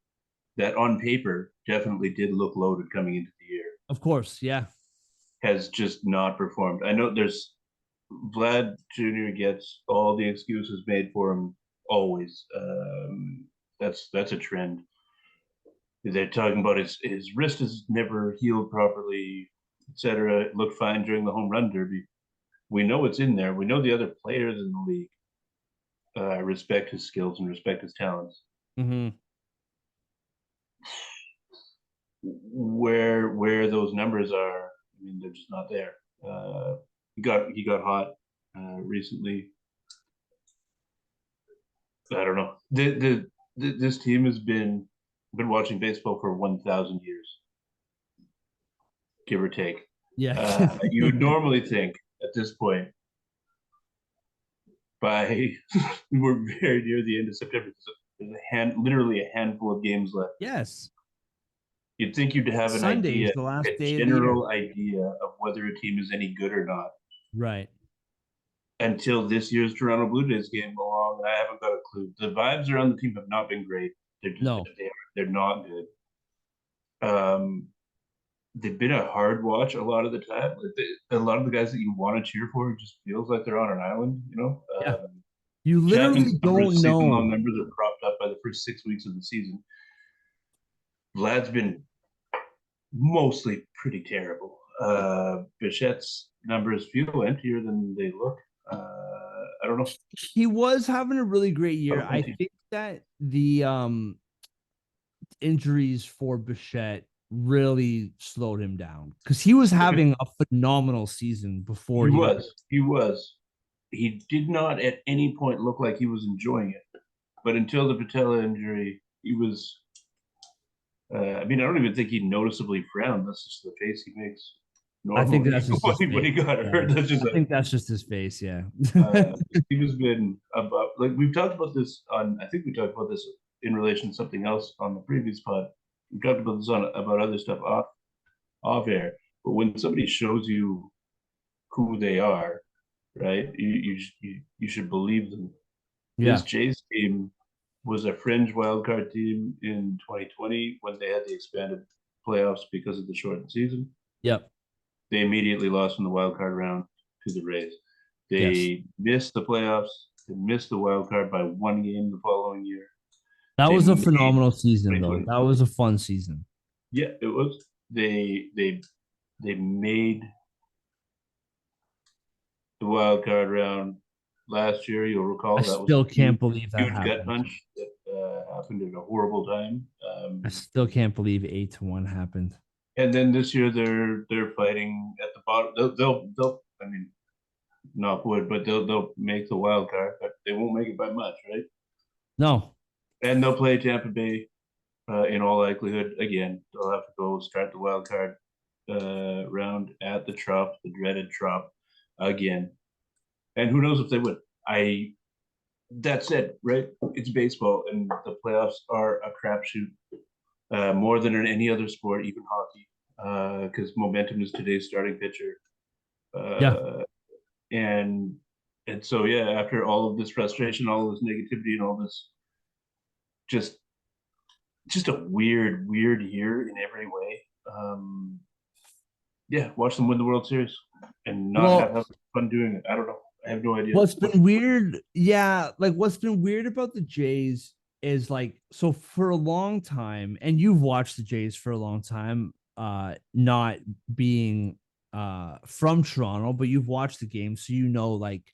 that on paper definitely did look loaded coming into the year Of course. Yeah. has just not performed. I know there's Vlad Jr. gets all the excuses made for him always. That's a trend. They're talking about his wrist has never healed properly, etc. It looked fine during the home run derby. We know it's in there. We know the other players in the league respect his skills and respect his talents. Mm-hmm. Where those numbers are, I mean, they're just not there. He got hot recently. I don't know. This team has been watching baseball for 1,000 years, give or take. Yeah. You would normally think at this point, by we're very near the end of September. There's literally a handful of games left. Yes. You'd think you'd have an Sunday is idea, the last a day of the year. general idea of whether a team is any good or not. Right. Until this year's Toronto Blue Jays game along, I haven't got a clue. The vibes around the team have not been great. They're just No. they're not good. They've been a hard watch a lot of the time. A lot of the guys that you want to cheer for just feels like they're on an island. Yeah. You literally Chapman's numbers, don't season know. long numbers, are propped up by the first 6 weeks of the season. Vlad's been mostly pretty terrible. Bichette's numbers feel emptier than they look. I don't know. He was having a really great year. I Okay. think that the injuries for Bichette really slowed him down because he was having a phenomenal season before He he got. was. He was. He did not at any point look like he was enjoying it. But until the patella injury, he was. I mean, I don't even think he noticeably frowned. That's just the face he makes. I think normally that's just his when he face. got Yeah. hurt. That's just I think that's just his face. Yeah. Steve has been about, like, we've talked about this on, I think we talked about this in relation to something else on the previous pod. We talked about this on about other stuff off air. But when somebody shows you who they are, right, you should believe them. This Yeah. Jays team was a fringe wildcard team in 2020 when they had the expanded playoffs because of the shortened season. Yep. They immediately lost in the wild card round to the Rays. Yes. They missed the playoffs. They missed the wild card by one game the following year. That They was a made phenomenal season, though. 2020. That was a fun season. Yeah, it was. They made the wild card round last year. You'll I recall that was a still huge, can't believe that huge gut happened. punch that happened at a horrible time. I still can't believe 8-1 happened. And then this year they're fighting at the bottom. They'll I mean, knock wood, but they'll make the wild card, but they won't make it by much, right? No. And they'll play Tampa Bay in all likelihood again. They'll have to go start the wild card round at the Trop, the dreaded Trop, again. And who knows if they win? I That said, right? It's baseball, and the playoffs are a crapshoot more than in any other sport, even hockey, because momentum is today's starting pitcher. Yeah. And and so yeah, after all of this frustration, all of this negativity, and all this just a weird year in every way. Yeah, watch them win the World Series and not Well, have fun doing it. I don't know. I have no idea. what's been weird, yeah, like what's been weird about the Jays is like, so for a long time, and you've watched the Jays for a long time, not being from Toronto, but you've watched the game, so you know, like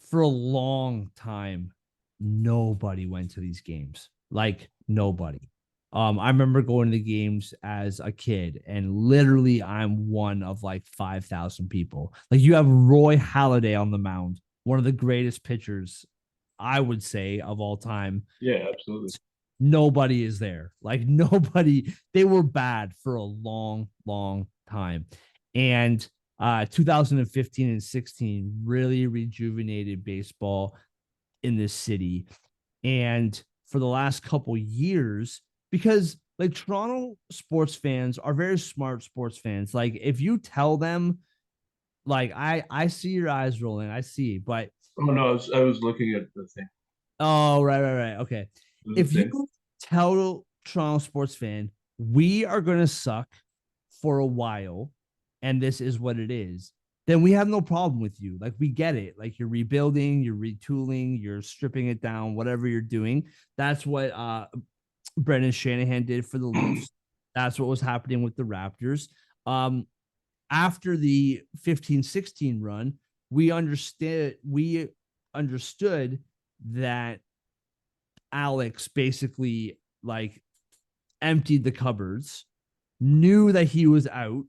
for a long time, nobody went to these games. Like nobody. I remember going to the games as a kid, and literally, I'm one of like 5,000 people. Like you have Roy Halladay on the mound, one of the greatest pitchers, I would say, of all time. Yeah, absolutely. Nobody is there. Like nobody. They were bad for a long time, and 2015 and 16 really rejuvenated baseball in this city. And for the last couple years, because like Toronto sports fans are very smart sports fans. Like if you tell them, like I see your eyes rolling, I see, but Oh no, I was looking at the thing. oh right, okay. The If you thing. tell Toronto sports fan we are gonna suck for a while, and this is what it is, then we have no problem with you. Like we get it. Like you're rebuilding, you're retooling, you're stripping it down, whatever you're doing. That's what Brendan Shanahan did for the Leafs. That's what was happening with the Raptors. After the 15-16 run, we understood that Alex basically like emptied the cupboards, knew that he was out.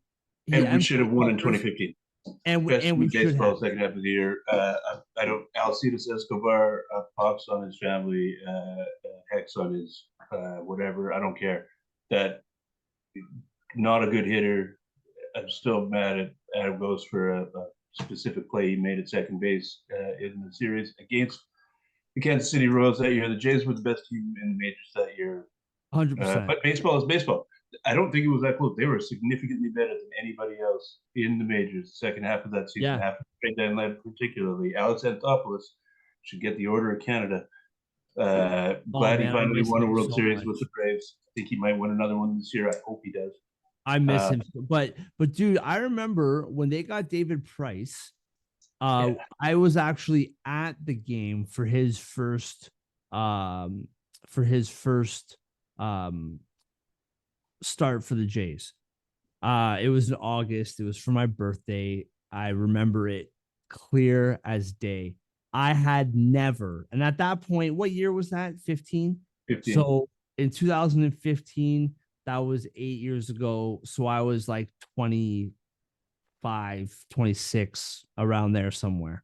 And we should have won in 2015. And we, Best and team we in should baseball have. second half of the year. I don't. Alcides Escobar, pops on his family, hex on his whatever. I don't care. That not a good hitter. I'm still mad at Adam Ghost for a specific play he made at second base in the series against the Kansas City Royals that year. The Jays were the best team in the majors that year. 100%. But baseball is baseball. I don't think it was that close. They were significantly better than anybody else in the majors. Second half of that season, Yeah. half of the trade deadline, particularly Alex Anthopoulos should get the Order of Canada. Glad he Man, I finally miss won a him World so Series much. with the Braves. I think he might win another one this year. I hope he does. I miss him. But dude, I remember when they got David Price, I was actually at the game for his first um start for the Jays. It was in August. It was for my birthday. I remember it clear as day. I had never, and at that point, what year was that? 15? 15. So in 2015, that was 8 years ago. So I was like 25, 26, around there somewhere.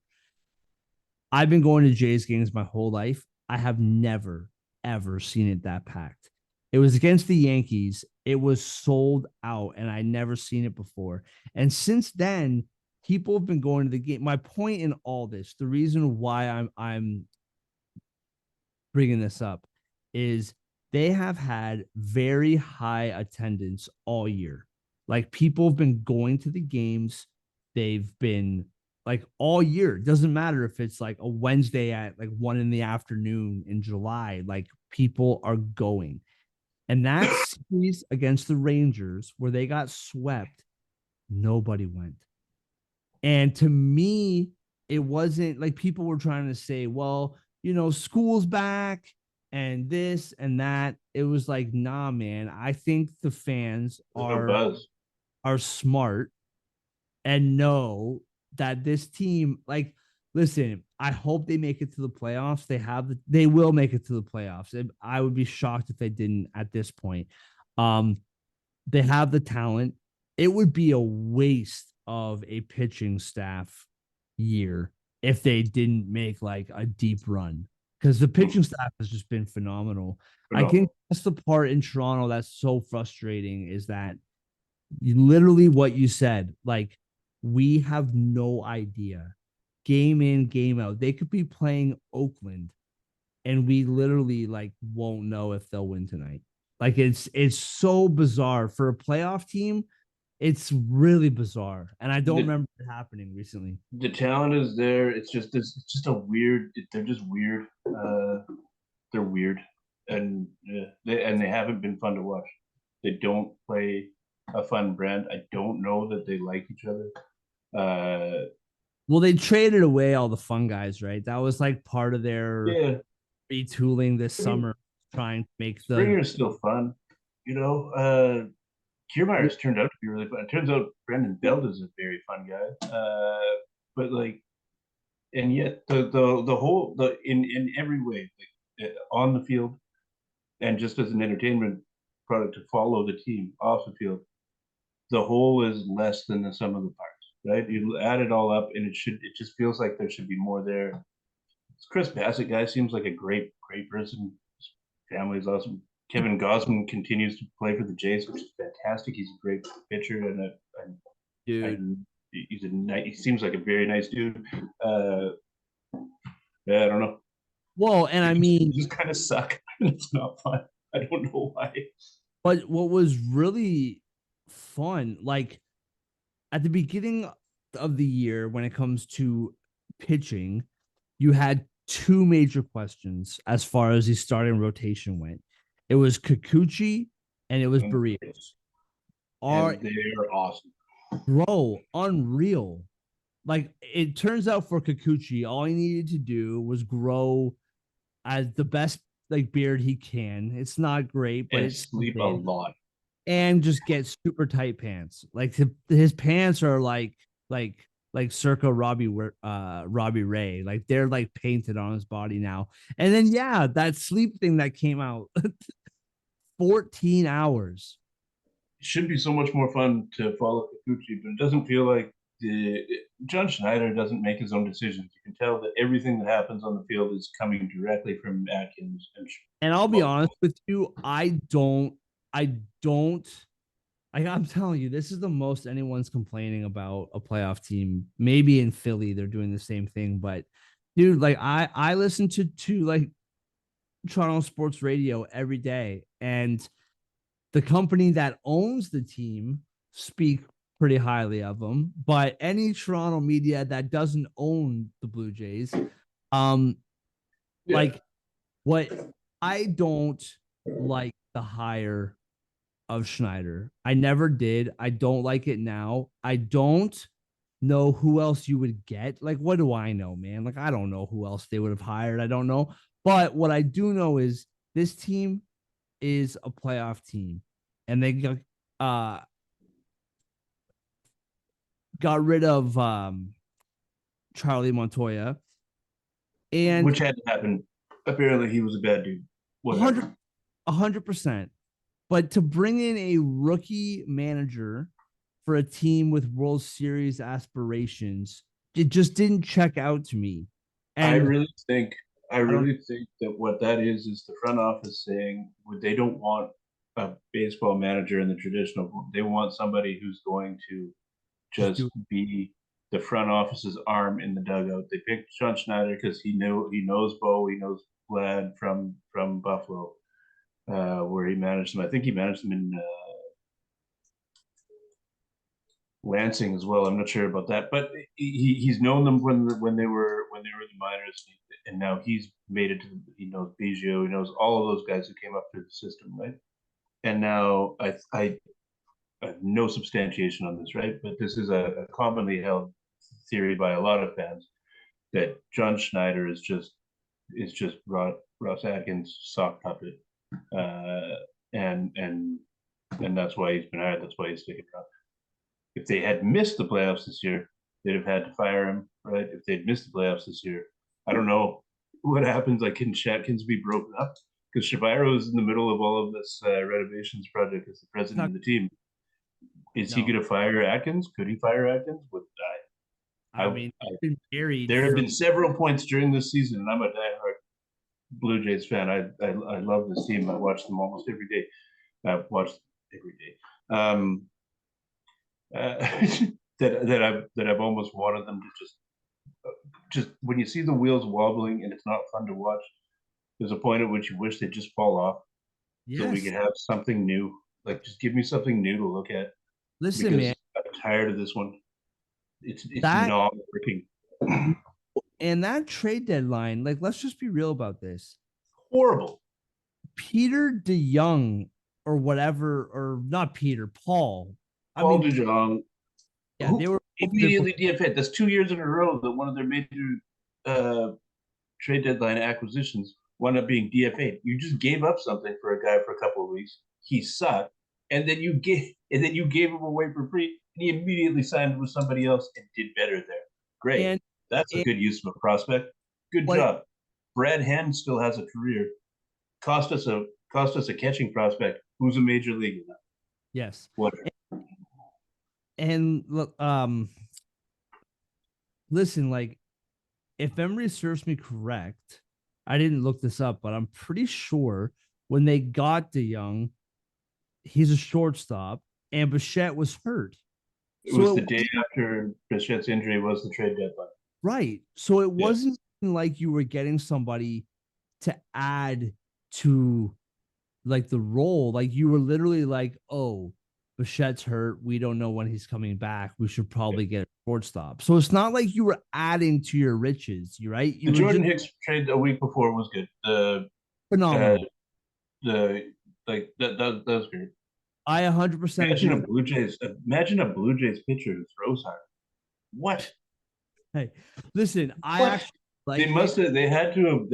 I've been going to Jays games my whole life. I have never, ever seen it that packed. It was against the Yankees, It was sold out, and I never seen it before. And since then, people have been going to the game. My point in all this, the reason why I'm bringing this up, is they have had very high attendance all year. Like people have been going to the games. They've been like all year. It doesn't matter if it's like a Wednesday at like 1 in the afternoon in July. Like people are going. And that series against the Rangers, where they got swept, nobody went. And to me, it wasn't like people were trying to say, well, school's back and this and that. It was like, nah, man. I think the fans There's no are buzz. are smart and know that this team, like, listen, I hope they make it to the playoffs. They will make it to the playoffs. I would be shocked if they didn't at this point. Um, they have the talent. It would be a waste of a pitching staff year if they didn't make like a deep run, because the pitching staff has just been phenomenal. I think Phenomenal. that's the part in Toronto that's so frustrating, is that literally what you said, like, we have no idea game in, game out. They could be playing Oakland and we literally like won't know if they'll win tonight. Like it's so bizarre for a playoff team. It's really bizarre, and I don't The remember it happening recently. the talent is there. It's just this. It's just a weird. They're just weird. They're weird, and they haven't been fun to watch. They don't play a fun brand. I don't know that they like each other. Uh, Well, they traded away all the fun guys, right? That was like part of their yeah, retooling this I mean, summer, trying to make the. Springer is still fun. Kiermaier's turned out to be really fun. It turns out Brendan Belt is a very fun guy. But like, and yet the whole the in every way, like, on the field and just as an entertainment product to follow the team off the field, the whole is less than the sum of the parts. Right? You add it all up, and it just feels like there should be more there. This Chris Bassett guy seems like a great person. His family's awesome. Kevin Gosman continues to play for the Jays, which is fantastic. He's a great pitcher, Dude. and he seems like a very nice dude. Uh, yeah, I don't know. Well, and I It mean, just kind of suck. It's not fun. I don't know why. but what was really fun, like at the beginning of the year, when it comes to pitching, you had two major questions as far as the starting rotation went. It was Kikuchi and it was Barrios. Are And they're awesome. Bro, unreal. Like it turns out for Kikuchi, all he needed to do was grow as the best like beard he can. It's not great, but And it's sleep a something. lot. And just get super tight pants. Like his pants are like circa Robbie Ray. Like they're like painted on his body now. And then yeah, that sleep thing that came out 14 hours. It should be so much more fun to follow Kikuchi, but it doesn't feel like the John Schneider doesn't make his own decisions. You can tell that everything that happens on the field is coming directly from Atkins. And And I'll be well, honest with you, I don't like I'm telling you, this is the most anyone's complaining about a playoff team. Maybe in Philly, they're doing the same thing, but dude, like I listen to like Toronto sports radio every day, and the company that owns the team speak pretty highly of them. But any Toronto media that doesn't own the Blue Jays, um, yeah, like what I don't like the hire of Schneider. I never did. I don't like it now. I don't know who else you would get. Like, what do I know, man? Like, I don't know who else they would have hired. I don't know. But what I do know is this team is a playoff team. And they uh got rid of Charlie Montoya and which had to happen. Apparently, he was a bad dude. Whatever. 100%. But to bring in a rookie manager for a team with World Series aspirations, it just didn't check out to me. I And really think I I don't really think that what that is the front office saying they don't want a baseball manager in the traditional. They want somebody who's going to Just do just be the front office's arm in the dugout. They picked John Schneider because he knows Bo, he knows Vlad from Buffalo, where he managed them. I think he managed them in Lansing as well. I'm not sure about that, but he's known them when they were in the minors, and now he's made it to. He knows Biggio, he knows all of those guys who came up through the system, right? And now I have no substantiation on this, right? But this is a commonly held theory by a lot of fans that John Schneider is just Ross Atkins' sock puppet, uh, and that's why he's been hired. That's why he's sticking around. If they had missed the playoffs this year, they'd have had to fire him, right? If they'd missed the playoffs this year, I don't know what happens. Like, can Shatkins be broken up? Because Shaviro is in the middle of all of this renovations project as the president of the team. Is he going to fire Atkins? Could he fire Atkins? I mean, it's been buried. There have been several points during this season, and I'm a diehard Blue Jays fan. I love this team. I watch them almost every day. I watch them every day. That I've almost wanted them to just when you see the wheels wobbling and it's not fun to watch. There's a point at which you wish they'd just fall off, so we could have something new. Like, just give me something new to look at. Listen, man, I'm tired of this one. It's that, not working. And that trade deadline, like, let's just be real about this. Horrible. Peter DeYoung or whatever, or not Peter, Paul. Paul DeJong. Yeah, they were immediately DFA'd. That's 2 years in a row that one of their major trade deadline acquisitions wound up being DFA'd. You just gave up something for a guy for a couple of weeks. He sucked, and then you gave him away for free, and he immediately signed with somebody else and did better there. Great. That's a good use of a prospect. Good job. Brad Hand still has a career. Cost us a catching prospect who's a major leaguer now. Yes. What? And look, listen, like, if memory serves me correct, I didn't look this up, but I'm pretty sure when they got DeYoung, he's a shortstop, and Bichette was hurt. It was the day after Bichette's injury was the trade deadline. Right. So it wasn't like you were getting somebody to add to, like, the role. Like, you were literally like, oh, Bichette's hurt. We don't know when he's coming back. We should probably get a shortstop. So it's not like you were adding to your riches, you right? The Jordan Hicks trade a week before was good. Phenomenal. That was great. I 100% imagine a Blue Jays pitcher who throws hard. What? Hey, listen, I actually like. They had to have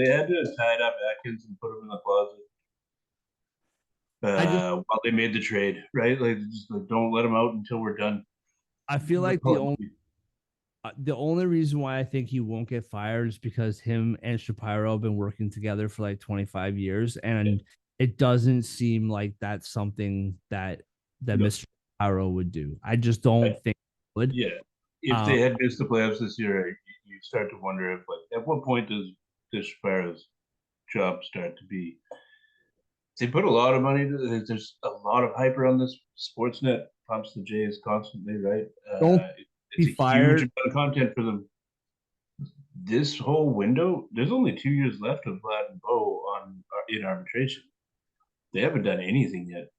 tied up Atkins and put him in the closet. While they made the trade, right? Like, just like, don't let him out until we're done. I feel like the only reason why I think he won't get fired is because him and Shapiro have been working together for like 25 years, and it doesn't seem like that's something that Mr. Shapiro would do. I just don't think he would. Yeah, if they had missed the playoffs this year, you start to wonder if, like, at what point does Shapiro's job start to be? They put a lot of money. There's a lot of hype around this. Sportsnet pumps the Jays constantly, right? It's a huge amount of content for them. This whole window, there's only 2 years left of Vlad and Bo in arbitration. They haven't done anything yet.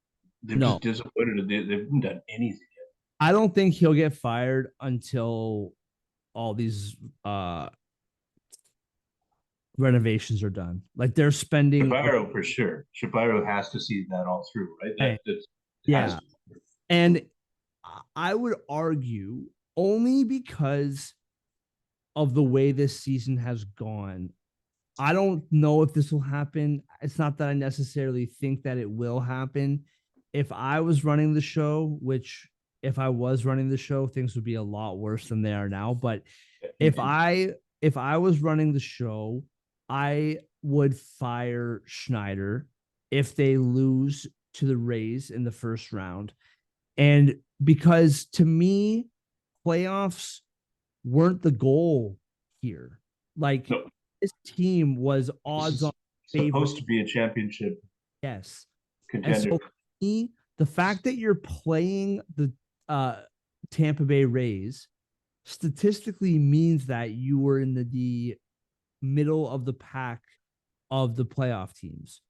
They're just disappointed. They haven't done anything yet. I don't think he'll get fired until all these renovations are done. Like, they're spending Shapiro for sure. Shapiro has to see that all through, right? And I would argue, only because of the way this season has gone, I don't know if this will happen. It's not that I necessarily think that it will happen. If I was running the show, which if I was running the show, things would be a lot worse than they are now. But if I was running the show, I would fire Schneider if they lose to the Rays in the first round. And because, to me, playoffs weren't the goal here. Like, this team was odds on supposed to be a championship yes contender. The fact that you're playing the uh, Tampa Bay Rays statistically means that you were in the middle of the pack of the playoff teams.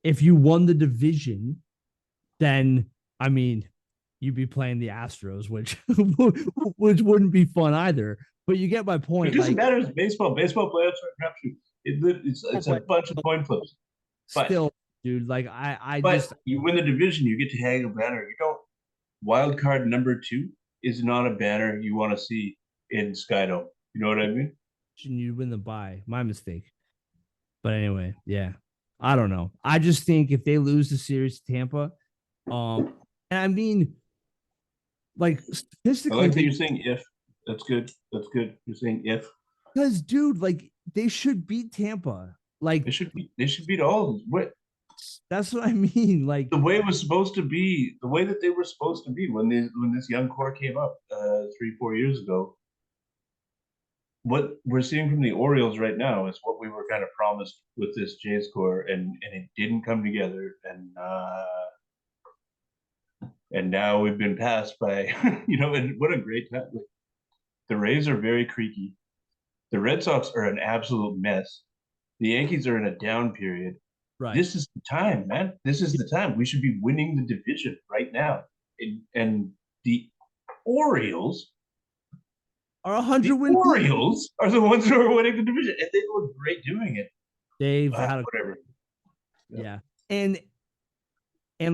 If you won the division, then I mean, you'd be playing the Astros, which which wouldn't be fun either. But you get my It point. doesn't Like, matter. It's baseball. Baseball playoffs are a crapshoot. It's a bunch of coin flips. But still, dude, like I but just you win the division, you get to hang a banner. You don't. Wild card number 2 is not a banner you want to see in Skydome. You know what I mean? you win the bye. My mistake. But anyway, yeah. I don't know. I just think if they lose the series to Tampa, and I mean, like I statistically, like that they you're saying if. That's good. That's good. You're saying if. because dude, like they should beat Tampa. Like They should beat all of them. What that's what I mean. Like the way it was supposed to be, the way that they were supposed to be when this young core came up 3 4 years ago. What we're seeing from the Orioles right now is what we were kind of promised with this Jays core, and it didn't come together, and now we've been passed by and what a great time. Like, the Rays are very creaky. The Red Sox are an absolute mess. The Yankees are in a down period. right. This is the time, man. This is the time. We should be winning the division right now. And the Orioles, Are a the 100 win team. Orioles are the ones who are winning the division, and they look great doing it. They've had a Whatever. yeah. And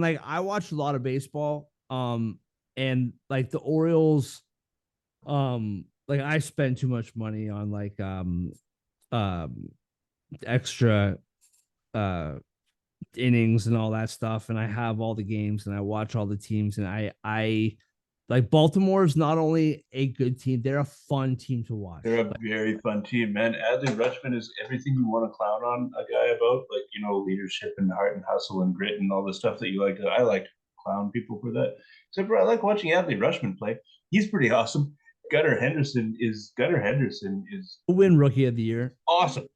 like I watch a lot of baseball. And like the Orioles, like I spend too much money on like um extra uh innings and all that stuff, and I have all the games and I watch all the teams, and I like Baltimore is not only a good team, they're a fun team to watch. They're a Like, very fun team, man. Adley Rutschman is everything you want to clown on a guy about, like, leadership and heart and hustle and grit and all the stuff that you like. I like to clown people for that. Except for I like watching Adley Rutschman play. He's pretty awesome. Gunnar Henderson is win rookie of the year. awesome.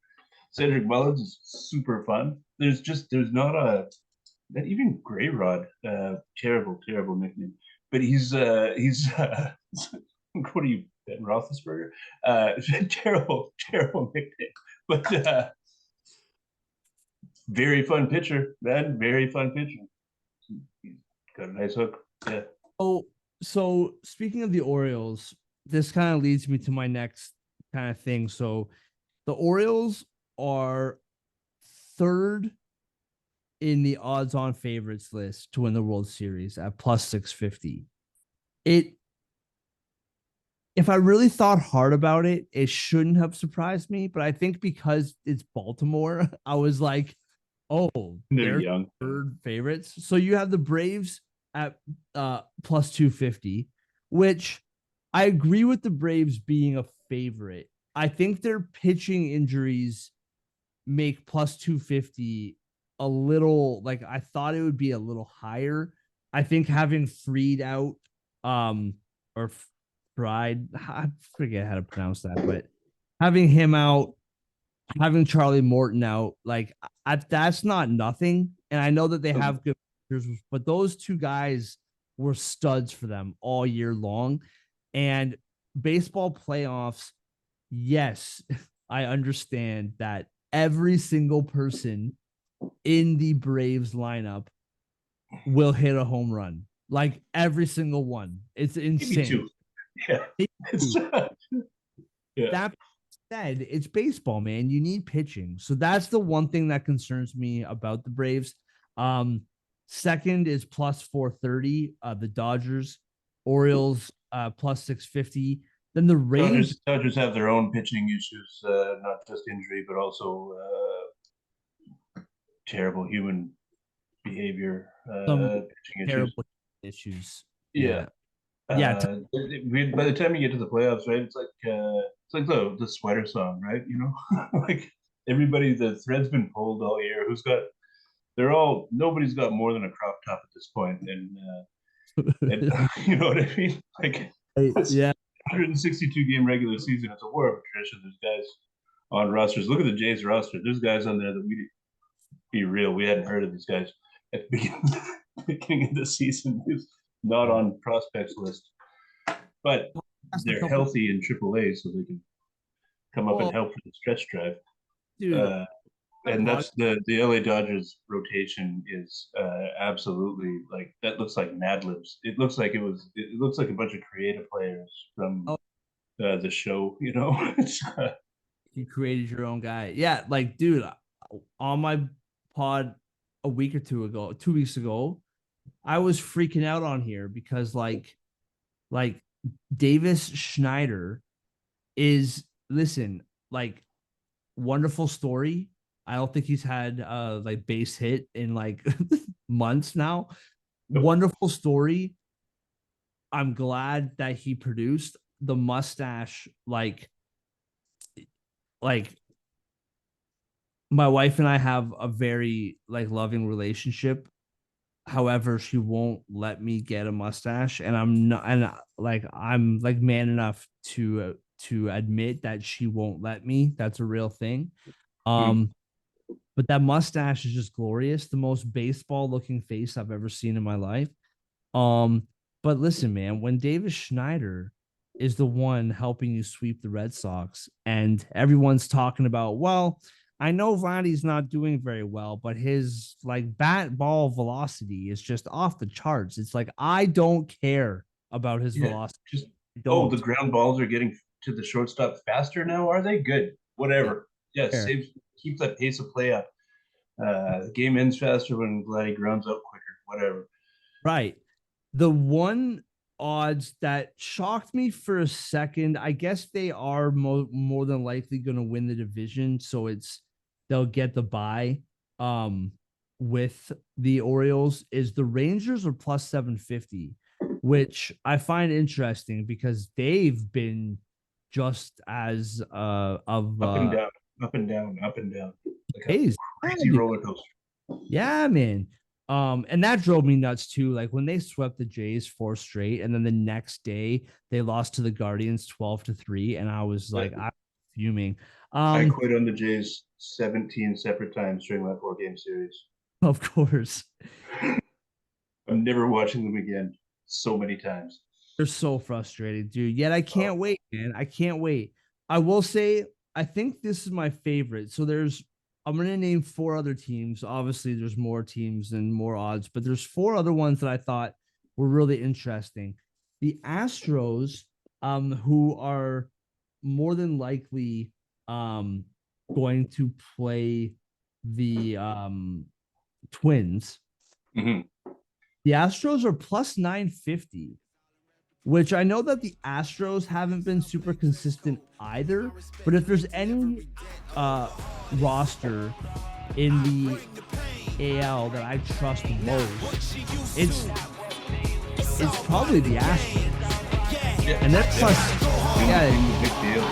Cedric Mullins is super fun. There's not a that even Gray Rod, terrible nickname. But he's what are you, Ben Roethlisberger? Terrible nickname. But very fun pitcher, man. Very fun pitcher. He's got a nice hook. Yeah. So speaking of the Orioles, this kind of leads me to my next kind of thing. So the Orioles are third in the odds-on favorites list to win the World Series at plus 650. It If I really thought hard about it, it shouldn't have surprised me. But I think because it's Baltimore, I was like, oh, They're they're young. third favorites. So you have the Braves at plus 250, which I agree with the Braves being a favorite. I think their pitching injuries make plus 250 a little, like I thought it would be a little higher. I think having Freed out, or Fried, I forget how to pronounce that, but having him out, having Charlie Morton out, like that's not nothing. And I know that they have good pitchers, but those two guys were studs for them all year long. And baseball playoffs, yes, I understand that every single person in the Braves lineup will hit a home run. Like every single one. It's insane. Maybe two. Yeah. Yeah. That said, it's baseball, man. You need pitching. So that's the one thing that concerns me about the Braves. Second is plus 430, the Dodgers, Orioles, plus 650. Then the Rays. Dodgers have their own pitching issues, not just injury, but also terrible human behavior, Some pitching terrible issues. issues. Yeah. Yeah. By the time you get to the playoffs, right? It's like the sweater song, right? Like everybody, the thread's been pulled all year. Nobody's got more than a crop top at this point, and you know what I mean? Like, Yeah. 162 game regular season. It's a war of attrition. There's guys on rosters. Look at the Jays roster. There's guys on there that we, be real, we hadn't heard of these guys at the beginning. beginning of the season. He's not on prospects list, but they're healthy in AAA, so they can come up and help for the stretch drive. Dude, And that's the LA Dodgers rotation is absolutely like that. Looks like Mad Libs. It looks like it looks like a bunch of creative players from the show. You know, you created your own guy. Yeah, like dude, on my pod a week or 2 weeks ago, I was freaking out on here because like Davis Schneider is listen, like wonderful story. I don't think he's had like base hit in like months now. Wonderful story. I'm glad that he produced the mustache like my wife and I have a very like loving relationship. However, she won't let me get a mustache, and I'm like man enough to admit that she won't let me. That's a real thing. But that mustache is just glorious. The most baseball looking face I've ever seen in my life. Um, but listen, man, when Davis Schneider is the one helping you sweep the Red Sox, and everyone's talking about, well, I know Vladdy's not doing very well, but his like bat ball velocity is just off the charts. It's like I don't care about his velocity. Just the ground balls are getting to the shortstop faster now. Are they good? Whatever. Yeah, keep that pace of play up. The game ends faster when Vladdy grounds out quicker. Whatever. Right. The one odds that shocked me for a second, I guess they are more than likely going to win the division, so they'll get the bye with the Orioles, is the Rangers are plus 750, which I find interesting because they've been just as up and down, up and down, up and down. Like a crazy roller coaster. Yeah, man. And that drove me nuts too. Like when they swept the Jays 4 straight, and then the next day they lost to the Guardians 12-3, and I was like, I'm fuming. I quit on the Jays 17 separate times during that 4-game series. Of course. I'm never watching them again so many times. They're so frustrating, dude. Yet I can't wait, man. I can't wait. I will say, I think this is my favorite. So I'm going to name 4 other teams. Obviously, there's more teams and more odds, but there's 4 other ones that I thought were really interesting. The Astros, who are more than likely going to play the Twins. Mm-hmm. The Astros are plus 950, which I know that the Astros haven't been super consistent either. But if there's any roster in the AL that I trust most, it's probably the Astros. Yeah. And that's plus, big deal.